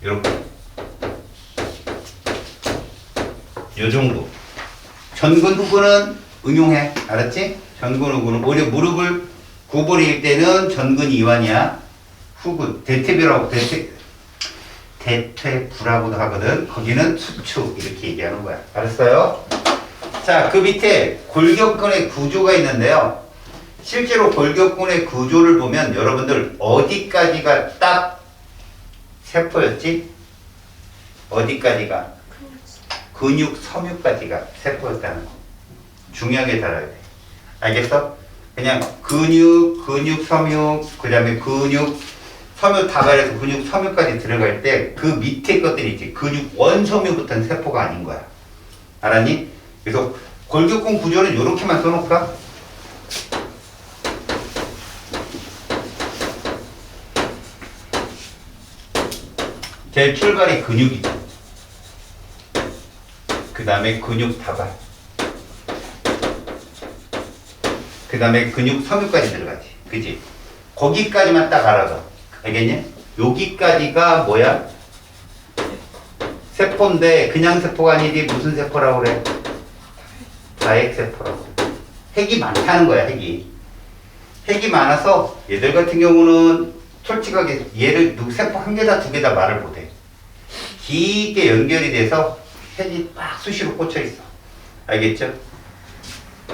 이렇게 요 정도. 전근 후근은 응용해. 알았지? 전근 후근은 오히려 무릎을 구부릴 때는 전근 이완이야. 후근 대퇴부라고도 하거든. 거기는 수축 이렇게 얘기하는 거야. 알았어요? 자, 그 밑에 골격근의 구조가 있는데요. 실제로 골격근의 구조를 보면 여러분들 어디까지가 딱 세포였지? 어디까지가? 근육 섬유까지가 세포였다는 거. 중요하게 달아야 돼. 알겠어? 그냥 근육, 섬유, 그 다음에 근육, 섬유 다발에서 근육 섬유까지 들어갈 때 그 밑에 것들이 있지. 근육 원섬유부터는 세포가 아닌 거야. 알았니? 그래서 골격근 구조는 이렇게만 써놓을까? 제일 출발이 근육이고 그 다음에 근육 다발 그 다음에 근육 섬유까지 들어가지. 그치? 거기까지만 딱 알아서. 알겠니? 여기까지가 뭐야? 세포인데 그냥 세포가 아니지. 무슨 세포라고 그래? 다핵세포라고. 핵이 많다는 거야. 핵이 많아서 얘들 같은 경우는 솔직하게 얘를 세포 한 개다 두 개다 말을 못해. 길게 연결이 돼서 핵이 막 수시로 꽂혀 있어. 알겠죠?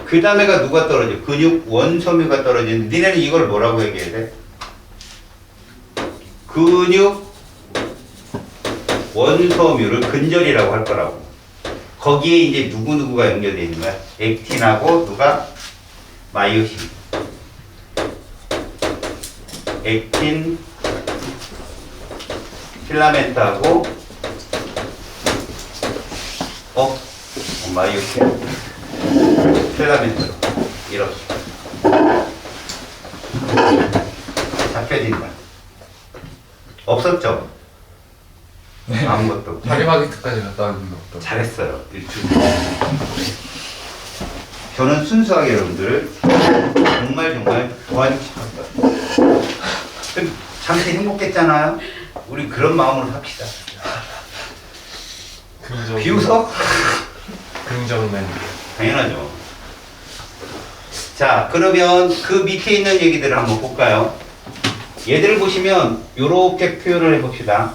그 다음에가 누가 떨어져? 근육 원섬유가 떨어지는데 니네는 이걸 뭐라고 얘기해야 돼? 근육 원섬유를 근절이라고 할 거라고. 거기에 이제 누구누구가 연결되어 있는 거야? 액틴하고 누가? 마이오신. 액틴 필라멘트하고 마이오신 필라멘트로 이렇게 잡혀진다. 없었죠? 네. 아무것도 없고. 자리마기트까지 갔다 왔는데 없더라고요. 잘했어요. 저는 순수하게 여러분들 정말 도와주고 싶었어요. 잠시 행복했잖아요. 우리 그런 마음으로 삽시다. 비웃어? 긍정맨. 당연하죠. 자, 그러면 그 밑에 있는 얘기들을 한번 볼까요? 얘들을 보시면 이렇게 표현을 해봅시다.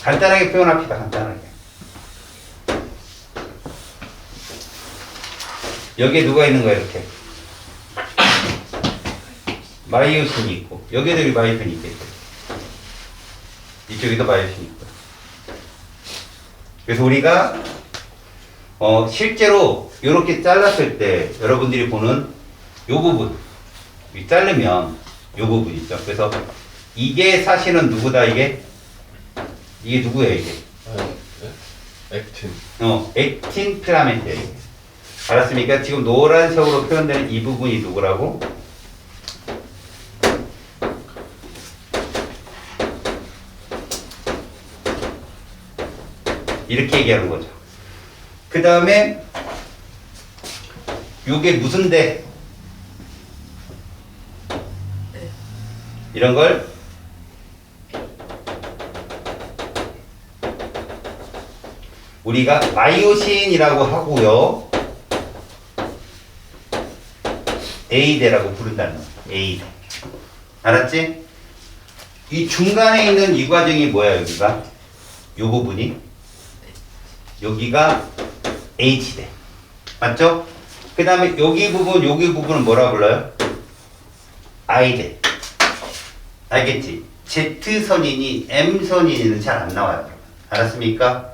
간단하게 표현합시다. 간단하게. 여기에 누가 있는 거야 이렇게? 마이오신이 있고 여기에도 마이오신이 있겠죠. 이쪽에도 마이오신이 있고. 그래서 우리가 실제로 이렇게 잘랐을 때 여러분들이 보는 요 부분 이 자르면 요 부분 있죠. 그래서 이게 사실은 누구다 이게 누구예요 이게? 액틴. 액틴 필라멘트예요. 이게. 알았습니까? 지금 노란색으로 표현되는 이 부분이 누구라고? 이렇게 얘기하는 거죠. 그 다음에 요게 무슨 대? 이런 걸 우리가 마이오신이라고 하고요. A대라고 부른다는 거야. A대. 알았지? 이 중간에 있는 이 과정이 뭐야 여기가? 요 부분이? 여기가 H대. 맞죠? 그 다음에 여기 부분은 뭐라 불러요? I대. 알겠지? Z선이니 M선이니는 잘 안 나와요. 여러분. 알았습니까?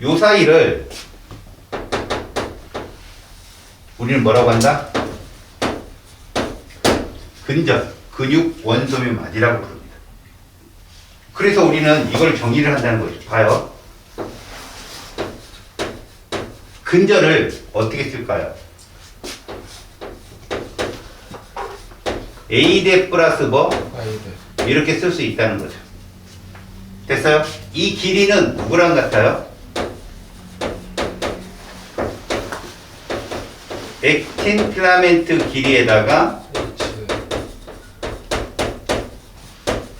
요 사이를 우리는 뭐라고 한다? 근전, 근육 원소묘 마디라고 부릅니다. 그래서 우리는 이걸 정의를 한다는 거죠. 봐요. 근전을 어떻게 쓸까요? A대 플러스 뭐? 아이데. 이렇게 쓸 수 있다는 거죠. 됐어요? 이 길이는 누구랑 같아요? 액틴 필라멘트 길이에다가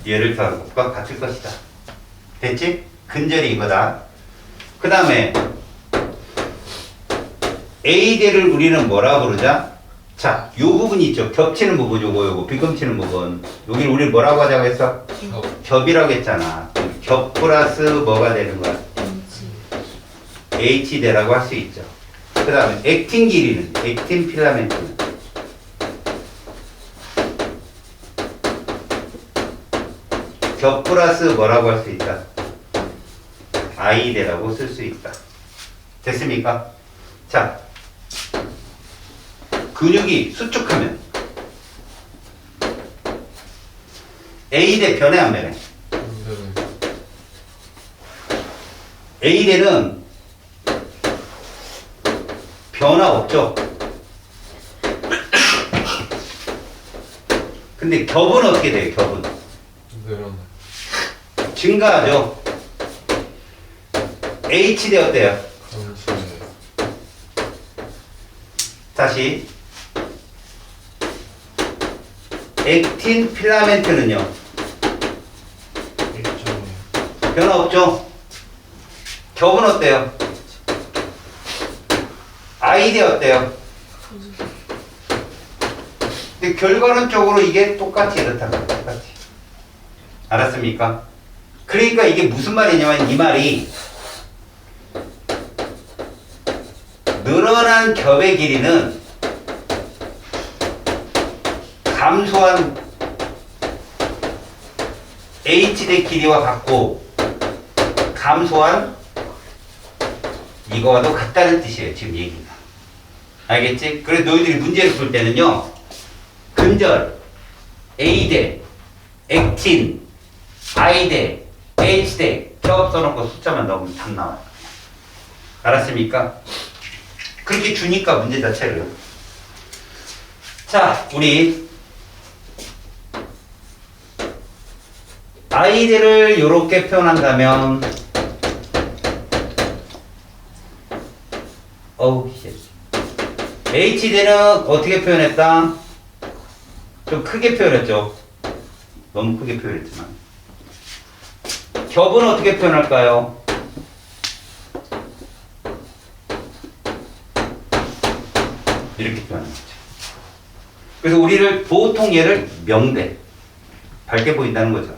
얘를 더한 것과 같을 것이다. 됐지? 근절이 이거다. 그 다음에 A대를 우리는 뭐라 부르자? 자, 요 부분이 있죠. 겹치는 부분, 요거, 비금치는 부분. 여기를 우리 뭐라고 하자고 했어? 겹이라고 했잖아. 겹 플러스 뭐가 되는 거야? H대라고 할 수 있죠. 그 다음에 액틴 길이는, 액틴 필라멘트는 겹 플러스 뭐라고 할 수 있다? I대라고 쓸 수 있다. 됐습니까? 자, 근육이 수축하면 A대 변해 안 변해? A대는 변화 없죠. 근데 겹은 어떻게 돼요? 겹은 늘어나. 증가하죠. H대 어때요? 감소해. 다시 액틴 필라멘트는요 일정해. 변화 없죠. 겹은 어때요? I대 어때요? 근데 결과론적으로 이게 똑같이 이렇다는 거예요. 똑같이. 알았습니까? 그러니까 이게 무슨 말이냐면 이 말이 늘어난 겹의 길이는 감소한 H대 길이와 같고 감소한 이거와도 같다는 뜻이에요. 지금 얘기가. 알겠지? 그래서 너희들이 문제를 풀 때는요. 근절, A대, 액틴, I대, H대 겹 써놓고 숫자만 넣으면 답 나와요. 알았습니까? 그렇게 주니까 문제 자체를. 자, 우리 I대를 이렇게 표현한다면 H대는 어떻게 표현했다? 좀 크게 표현했죠. 너무 크게 표현했지만. 겹은 어떻게 표현할까요? 이렇게 표현하는 거죠. 그래서 우리를 보통 얘를 명대, 밝게 보인다는 거죠.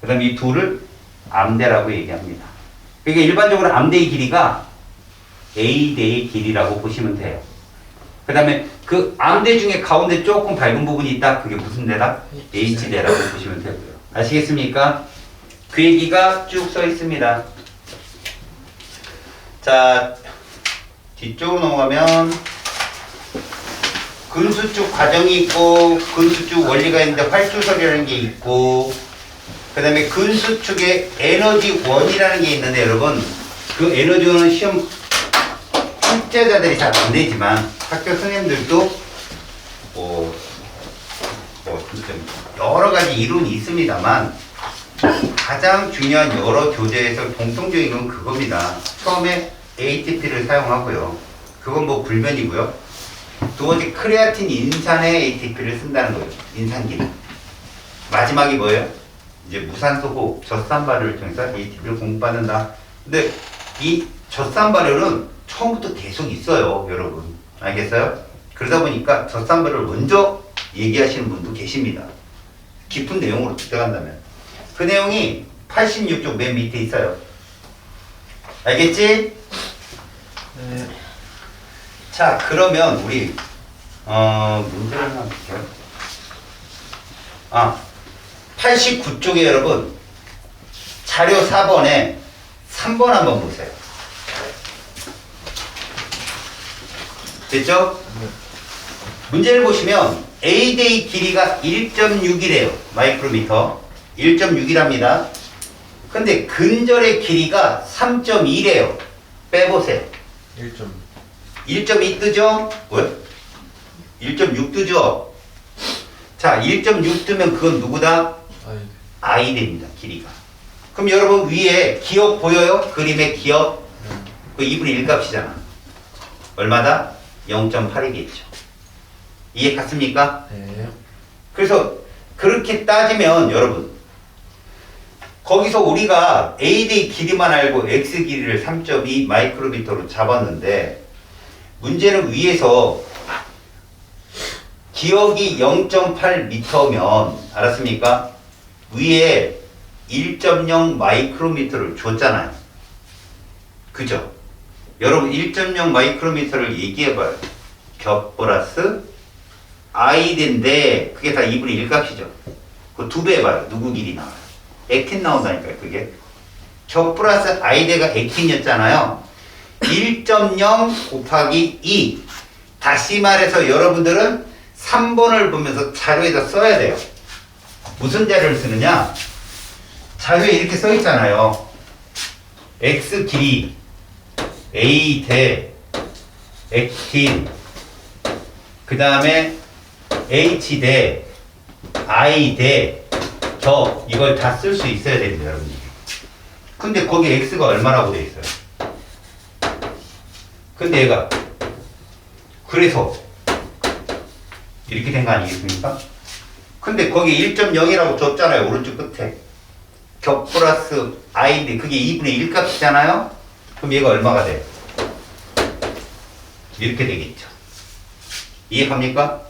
그 다음에 이 둘을 암대라고 얘기합니다. 그러니까 일반적으로 암대의 길이가 A대의 길이라고 보시면 돼요. 그 다음에 그 암대 중에 가운데 조금 밝은 부분이 있다. 그게 무슨 대다? H대라고 보시면 되고요. 아시겠습니까? 그 얘기가 쭉 써 있습니다. 자, 뒤쪽으로 넘어가면 근수축 과정이 있고 근수축 원리가 있는데 활주설이라는 게 있고 그 다음에 근수축에 에너지원이라는 게 있는데 여러분 그 에너지원은 시험 출제자들이 잘 안 되지만 학교 선생님들도 좀 여러 가지 이론이 있습니다만 가장 중요한 여러 교재에서 공통적인 건 그겁니다. 처음에 ATP를 사용하고요. 그건 뭐 불변이고요. 두 번째 크레아틴 인산에 ATP를 쓴다는 거예요. 인산기능. 마지막이 뭐예요? 이제 무산소 호흡, 젖산 발효를 통해서 ATP를 공급받는다. 근데 이 젖산 발효는 처음부터 계속 있어요, 여러분. 알겠어요? 그러다 보니까 젖산 발효를 먼저 얘기하시는 분도 계십니다. 깊은 내용으로 들어간다면. 그 내용이 86쪽 맨 밑에 있어요. 알겠지? 네. 자, 그러면 우리 문제를 하나 볼게요. 89쪽에 여러분 자료 4번에 3번 한번 보세요. 됐죠? 네. 문제를 보시면 A대의 길이가 1.6이래요. 마이크로미터. 1.6이랍니다. 근데 근절의 길이가 3.2래요. 빼보세요. 1점. 1.2 뜨죠? 왜? 1.6 뜨죠? 자, 1.6 뜨면 그건 누구다? 아이. I대입니다. 길이가. 그럼 여러분 위에 기억 보여요? 그림의 기억? 그 2분의 1 값이잖아. 얼마다? 0.8이겠죠. 이해 갔습니까? 네. 그래서 그렇게 따지면 여러분 거기서 우리가 A대의 길이만 알고 X 길이를 3.2 마이크로미터로 잡았는데 문제는 위에서 기억이 0.8m면 알았습니까? 위에 1.0 마이크로미터를 줬잖아요. 그죠? 여러분 1.0 마이크로미터를 얘기해봐요. 겹 플러스 I대인데 그게 다 2분의 1 값이죠. 그 2배 해봐요. 누구 길이 나와요? 액틴 나온다니까요. 그게 겹 플러스 I대가 액틴이었잖아요. 1.0 곱하기 2. 다시 말해서 여러분들은 3번을 보면서 자료에다 써야 돼요. 무슨 자료를 쓰느냐? 자료에 이렇게 써 있잖아요. X 길이, A 대, 액틴, 그 다음에 H 대, I 대, 겹, 이걸 다 쓸 수 있어야 됩니다, 여러분들. 근데 거기 X가 얼마라고 돼 있어요? 근데 얘가, 그래서, 이렇게 된 거 아니겠습니까? 근데 거기 1.0이라고 줬잖아요, 오른쪽 끝에. 겹 플러스 I인데 그게 2분의 1 값이잖아요? 그럼 얘가 얼마가 돼요? 이렇게 되겠죠. 이해갑니까?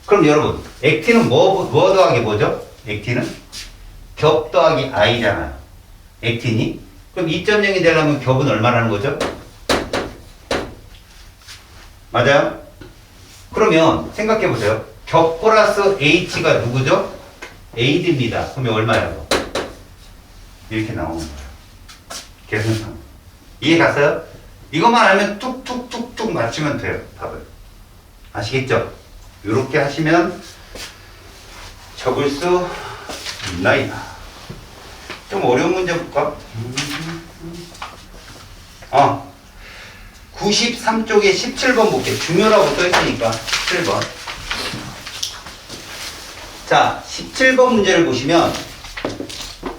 그럼 여러분, 액틴은 뭐 더하기 뭐죠? 액틴은? 겹 더하기 I잖아요. 액틴이? 그럼 2.0이 되려면 겹은 얼마라는 거죠? 맞아요? 그러면 생각해 보세요. 겹 플러스 H가 누구죠? AD입니다. 그러면 얼마예요? 이렇게 나오는 거예요. 계산상. 이해 갔어요? 이것만 알면 툭툭툭툭 맞추면 돼요. 답을. 아시겠죠? 이렇게 하시면 적을 수 있나이다. 좀 어려운 문제 볼까? 93쪽에 17번 볼게요. 중요라고 써있으니까 17번. 자, 17번 문제를 보시면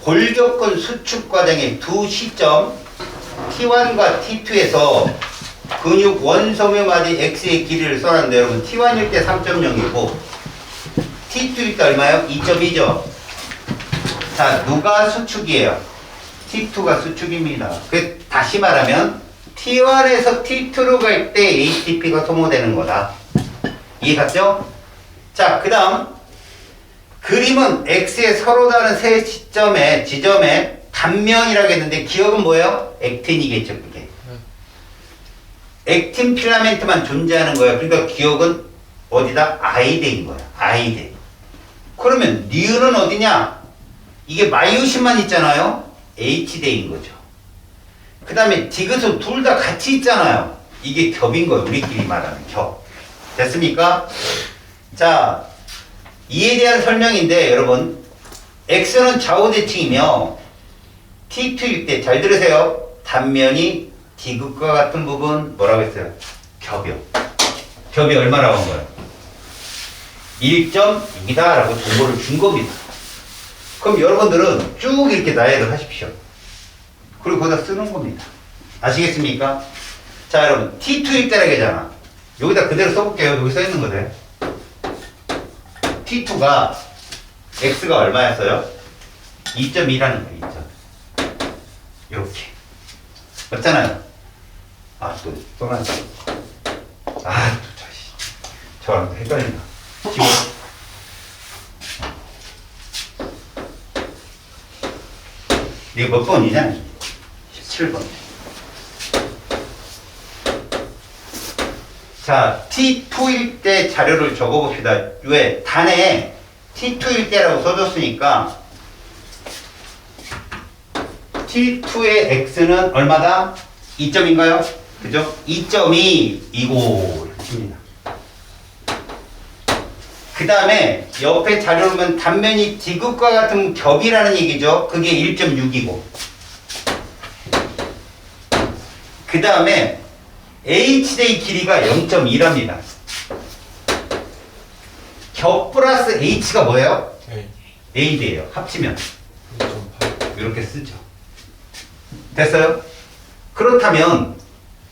골격근 수축 과정의 두 시점 T1과 T2에서 근육 원섬유마디 X의 길이를 써놨는데 여러분 T1일 때 3.0이고 T2일 때 얼마예요? 2.2죠. 자, 누가 수축이에요? T2가 수축입니다. 다시 말하면 T1에서 T2로 갈 때 ATP가 소모되는 거다. 이해 갔죠? 자, 그 다음 그림은 X에 서로 다른 세 지점에 단면이라고 했는데 기억은 뭐예요? 액틴이겠죠, 그게. 액틴 필라멘트만 존재하는 거예요. 그러니까 기억은 어디다? I대인 거야. I대. 그러면 니은은 어디냐? 이게 마이오신만 있잖아요. H대인 거죠. 그 다음에 디귿은 둘 다 같이 있잖아요. 이게 겹인 거예요. 우리끼리 말하는 겹. 됐습니까? 자, 이에 대한 설명인데 여러분 X는 좌우대칭이며 T2일 때 잘 들으세요. 단면이 디귿과 같은 부분 뭐라고 했어요? 겹이요. 겹이 얼마라고 한 거예요? 1.2다 라고 정보를 준 겁니다. 그럼 여러분들은 쭉 이렇게 나열을 하십시오. 그리고 거기다 쓰는 겁니다. 아시겠습니까? 자, 여러분 T2일 때라고 하잖아. 여기다 그대로 써볼게요. 여기 써있는 거들. T2가 X가 얼마였어요? 2.2라는 거예요. 2점. 이렇게. 맞잖아요. 아, 또 써놨네. 아, 또 저랑 또 헷갈린다. 지워. 이게 몇 번이냐? 17번. 자, T2일 때 자료를 적어봅시다. 왜? 단에 T2일 때라고 써줬으니까 T2의 X는 얼마다? 2점인가요? 그죠? 2.2이고 이렇게 칩니다. 그 다음에 옆에 자료를 보면 단면이 디귿과 같은 겹이라는 얘기죠. 그게 1.6이고 그 다음에 H대의 길이가 0.2랍니다. 겹 플러스 H가 뭐예요? A대예요. 합치면 1.8. 이렇게 쓰죠. 됐어요? 그렇다면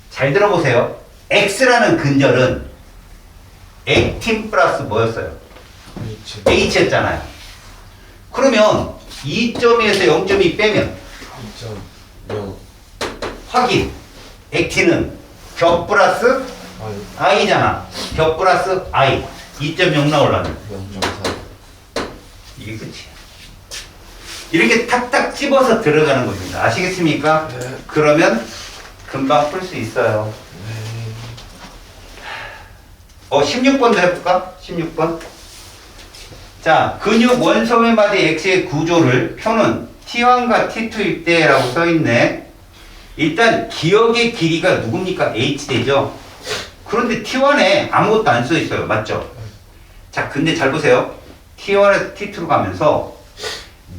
잘 들어보세요. X라는 근절은 액틴 플러스 뭐였어요? H였잖아요. 그러면 2.2에서 0.2 빼면 2.0. 확인. 액틴은 겹 플러스 I잖아. 겹 플러스 I. 2.0 나오려면 0.4. 이게 끝이야. 이렇게 탁탁 집어서 들어가는 겁니다. 아시겠습니까? 네. 그러면 금방 풀 수 있어요. 네. 16번도 해볼까? 16번. 자, 근육 원소매마디 X의 구조를 표는 T1과 T2일 때라고 써있네. 일단 기억의 길이가 누굽니까? H대죠. 그런데 T1에 아무것도 안 써있어요. 맞죠? 자, 근데 잘 보세요. T1에서 T2로 가면서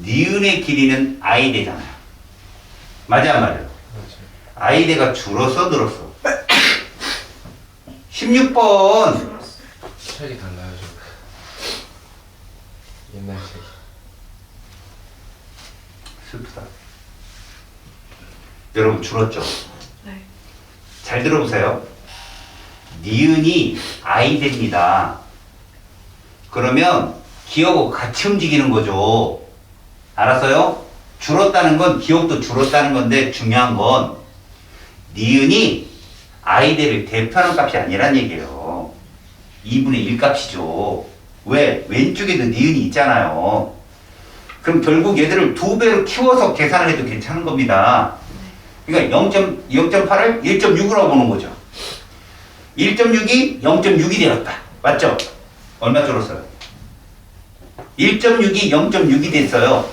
니은의 길이는 I대잖아요. 맞아 안 맞아? 맞아요. I대가 줄었어 늘었어? 16번. 책이 달라요, 좀. 옛날 책. 슬프다. 여러분 줄었죠? 네. 잘 들어보세요. 니은이 I대입니다. 그러면 기억하고 같이 움직이는 거죠. 알았어요? 줄었다는 건 기억도 줄었다는 건데 중요한 건 니은이 I대를 대표하는 값이 아니란 얘기예요. 2분의 1 값이죠. 왜? 왼쪽에도 니은이 있잖아요. 그럼 결국 얘들을 2배로 키워서 계산을 해도 괜찮은 겁니다. 그러니까 0.8을 1.6으로 보는 거죠. 1.6이 0.6이 되었다. 맞죠? 얼마 줄었어요? 1.6이 0.6이 됐어요.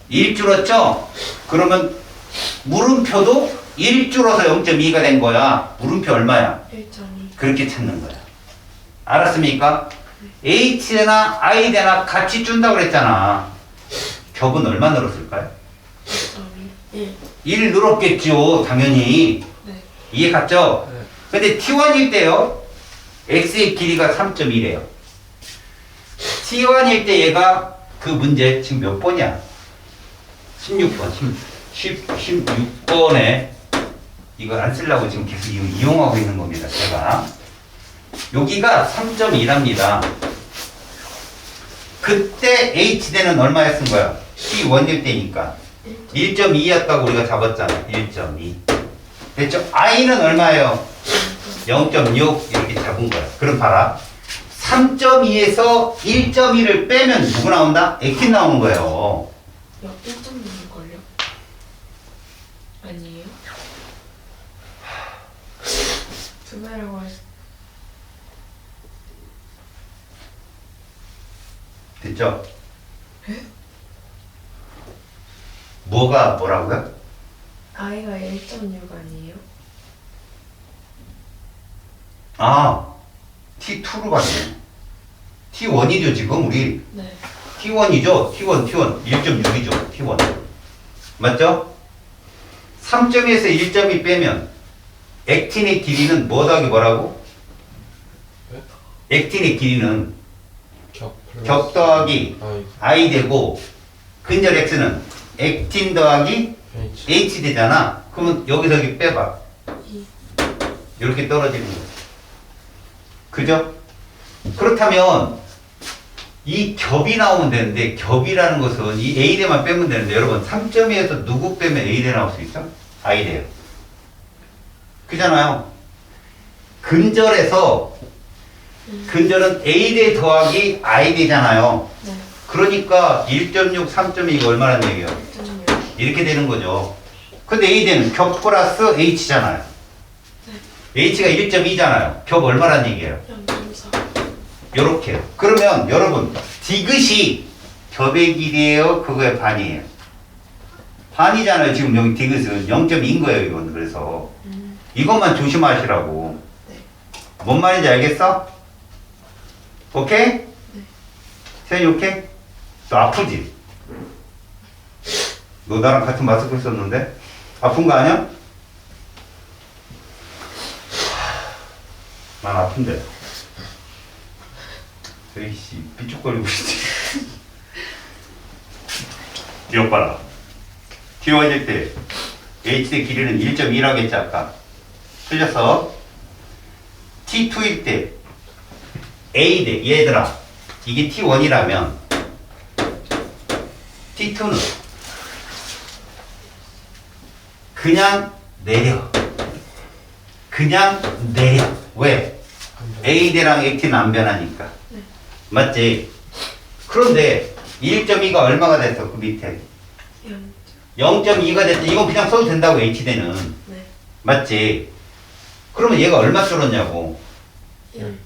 1 줄었죠? 그러면 물음표도 1 줄어서 0.2가 된 거야. 물음표 얼마야? 1.2. 그렇게 찾는 거야. 알았습니까? H대나 I대나 같이 준다고 그랬잖아. 겹은 얼마 늘었을까요? 1.2. 1 늘었겠죠. 당연히. 네. 이해 갔죠? 네. 근데 T1일 때요. X의 길이가 3.1이에요. T1일 때 얘가 그 문제 지금 몇 번이야? 16번. 16번에 이거 안 쓰려고 지금 계속 이용하고 있는 겁니다. 제가. 여기가 3.2랍니다. 그때 H대는 얼마에 쓴 거야? T1일 때니까. 1.2였다고 우리가 잡았잖아. 1.2. 됐죠? i는 얼마예요? 0.6 이렇게 잡은 거야. 그럼 봐라. 3.2에서 1.2를 빼면 누구 나온다? 액틴 나오는 거예요. 몇 1.6일걸요? 아니에요? 두 배라고 하시 됐죠? 뭐가 뭐라고요? i가 1.6 아니에요? 아, T2로 가네. T1이죠, 지금 우리. 네. T1이죠? T1. 1.6이죠, T1. 맞죠? 3.2에서 1.2 빼면 액틴의 길이는 뭐 더하기 뭐라고? 네? 액틴의 길이는 겹 겹 더하기 I I 되고 근절 X는 액틴 더하기 H H 되잖아. 그러면 여기서 여기 빼봐. 이. 이렇게 떨어지는 거야. 그죠? 그렇다면 이 겹이 나오면 되는데 겹이라는 것은 이 A대만 빼면 되는데 여러분 3.2에서 누구 빼면 A대 나올 수 있죠? I대요. 그잖아요. 근절에서 근절은 A대 더하기 I대잖아요. 네. 그러니까 1.6, 3.2 이거 얼마란 얘기예요? 1.6. 이렇게 되는 거죠. 근데 A대는 겹 플러스 H잖아요. H가 1.2잖아요. 겹 얼마란 얘기예요? 0.4. 요렇게. 그러면 여러분 디귿이 겹의 길이에요? 그거의 반이에요? 반이잖아요. 지금 여기 디귿은 0.2인 거예요. 이건 그래서 이것만 조심하시라고. 네. 뭔 말인지 알겠어? 오케이? 네. 세연이 오케이? 너 아프지? 너 나랑 같은 마스크 썼는데? 아픈 거 아니야? 난 아픈데. 에이씨, 삐죽거리고 있지. 기억 봐라. T1일 때 H대 길이는 1.2라고 했지, 아까. 틀렸어. T2일 때 A대, 얘들아. 이게 T1이라면 T2는 그냥 내려. 그냥 내려. 왜? A대랑 액틴은 안 변하니까. 네. 맞지? 그런데 1.2가 얼마가 됐어? 그 밑에 0. 0.2가 됐지. 이건 그냥 써도 된다고 H대는. 네. 맞지? 그러면 얘가 얼마 줄었냐고. 1.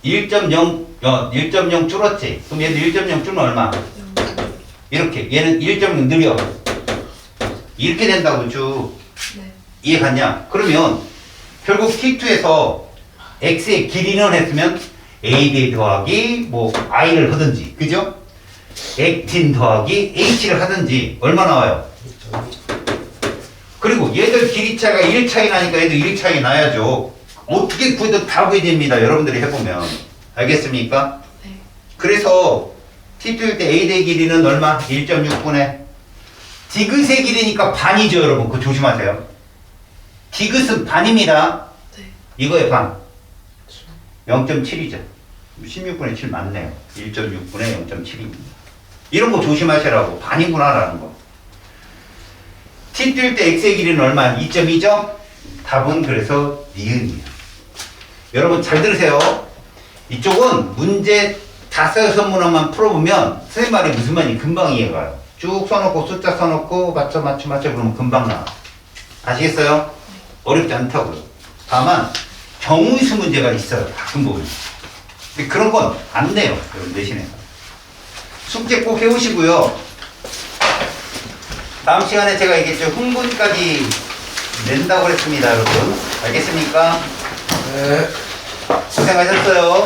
1.0 줄었지? 그럼 얘도 1.0 줄면 얼마? 0. 이렇게. 얘는 1.0 느려. 이렇게 된다고 쭉. 네. 이해 갔냐? 그러면 결국 T2에서 X의 길이는 했으면 AB 더하기 뭐 I를 하든지. 그죠? 액틴 더하기 H를 하든지 얼마 나와요? 그리고 얘들 길이 차이가 1 차이 나니까 얘도 1 차이 나야죠. 어떻게 구해도 다 구해집니다. 여러분들이 해보면. 알겠습니까? 네. 그래서 T2일 때 A대 길이는 얼마? 1.6분의 디귿의 길이니까 반이죠, 여러분. 그거 조심하세요. 디귿은 반입니다. 네. 이거의 반. 0.7이죠. 16분의 7 맞네요. 1.6분의 0.7입니다. 이런 거 조심하시라고. 반이구나라는 거. T2일 때 X의 길이는 얼마? 2.2죠? 답은 그래서 니은이에요. 여러분 잘 들으세요. 이쪽은 문제 5-6문항만 풀어보면 선생님 말이 무슨 말인지 금방 이해가요. 쭉 써놓고 숫자 써놓고 맞춰 그러면 금방 나와. 아시겠어요? 어렵지 않다고요. 다만 정의수 문제가 있어요. 가끔 보면. 근데 그런 건 안 내요. 여러분 내신에서. 숙제 꼭 해오시고요. 다음 시간에 제가 얘기했죠. 흥분까지 낸다고 그랬습니다. 여러분. 알겠습니까? 네. 고생하셨어요.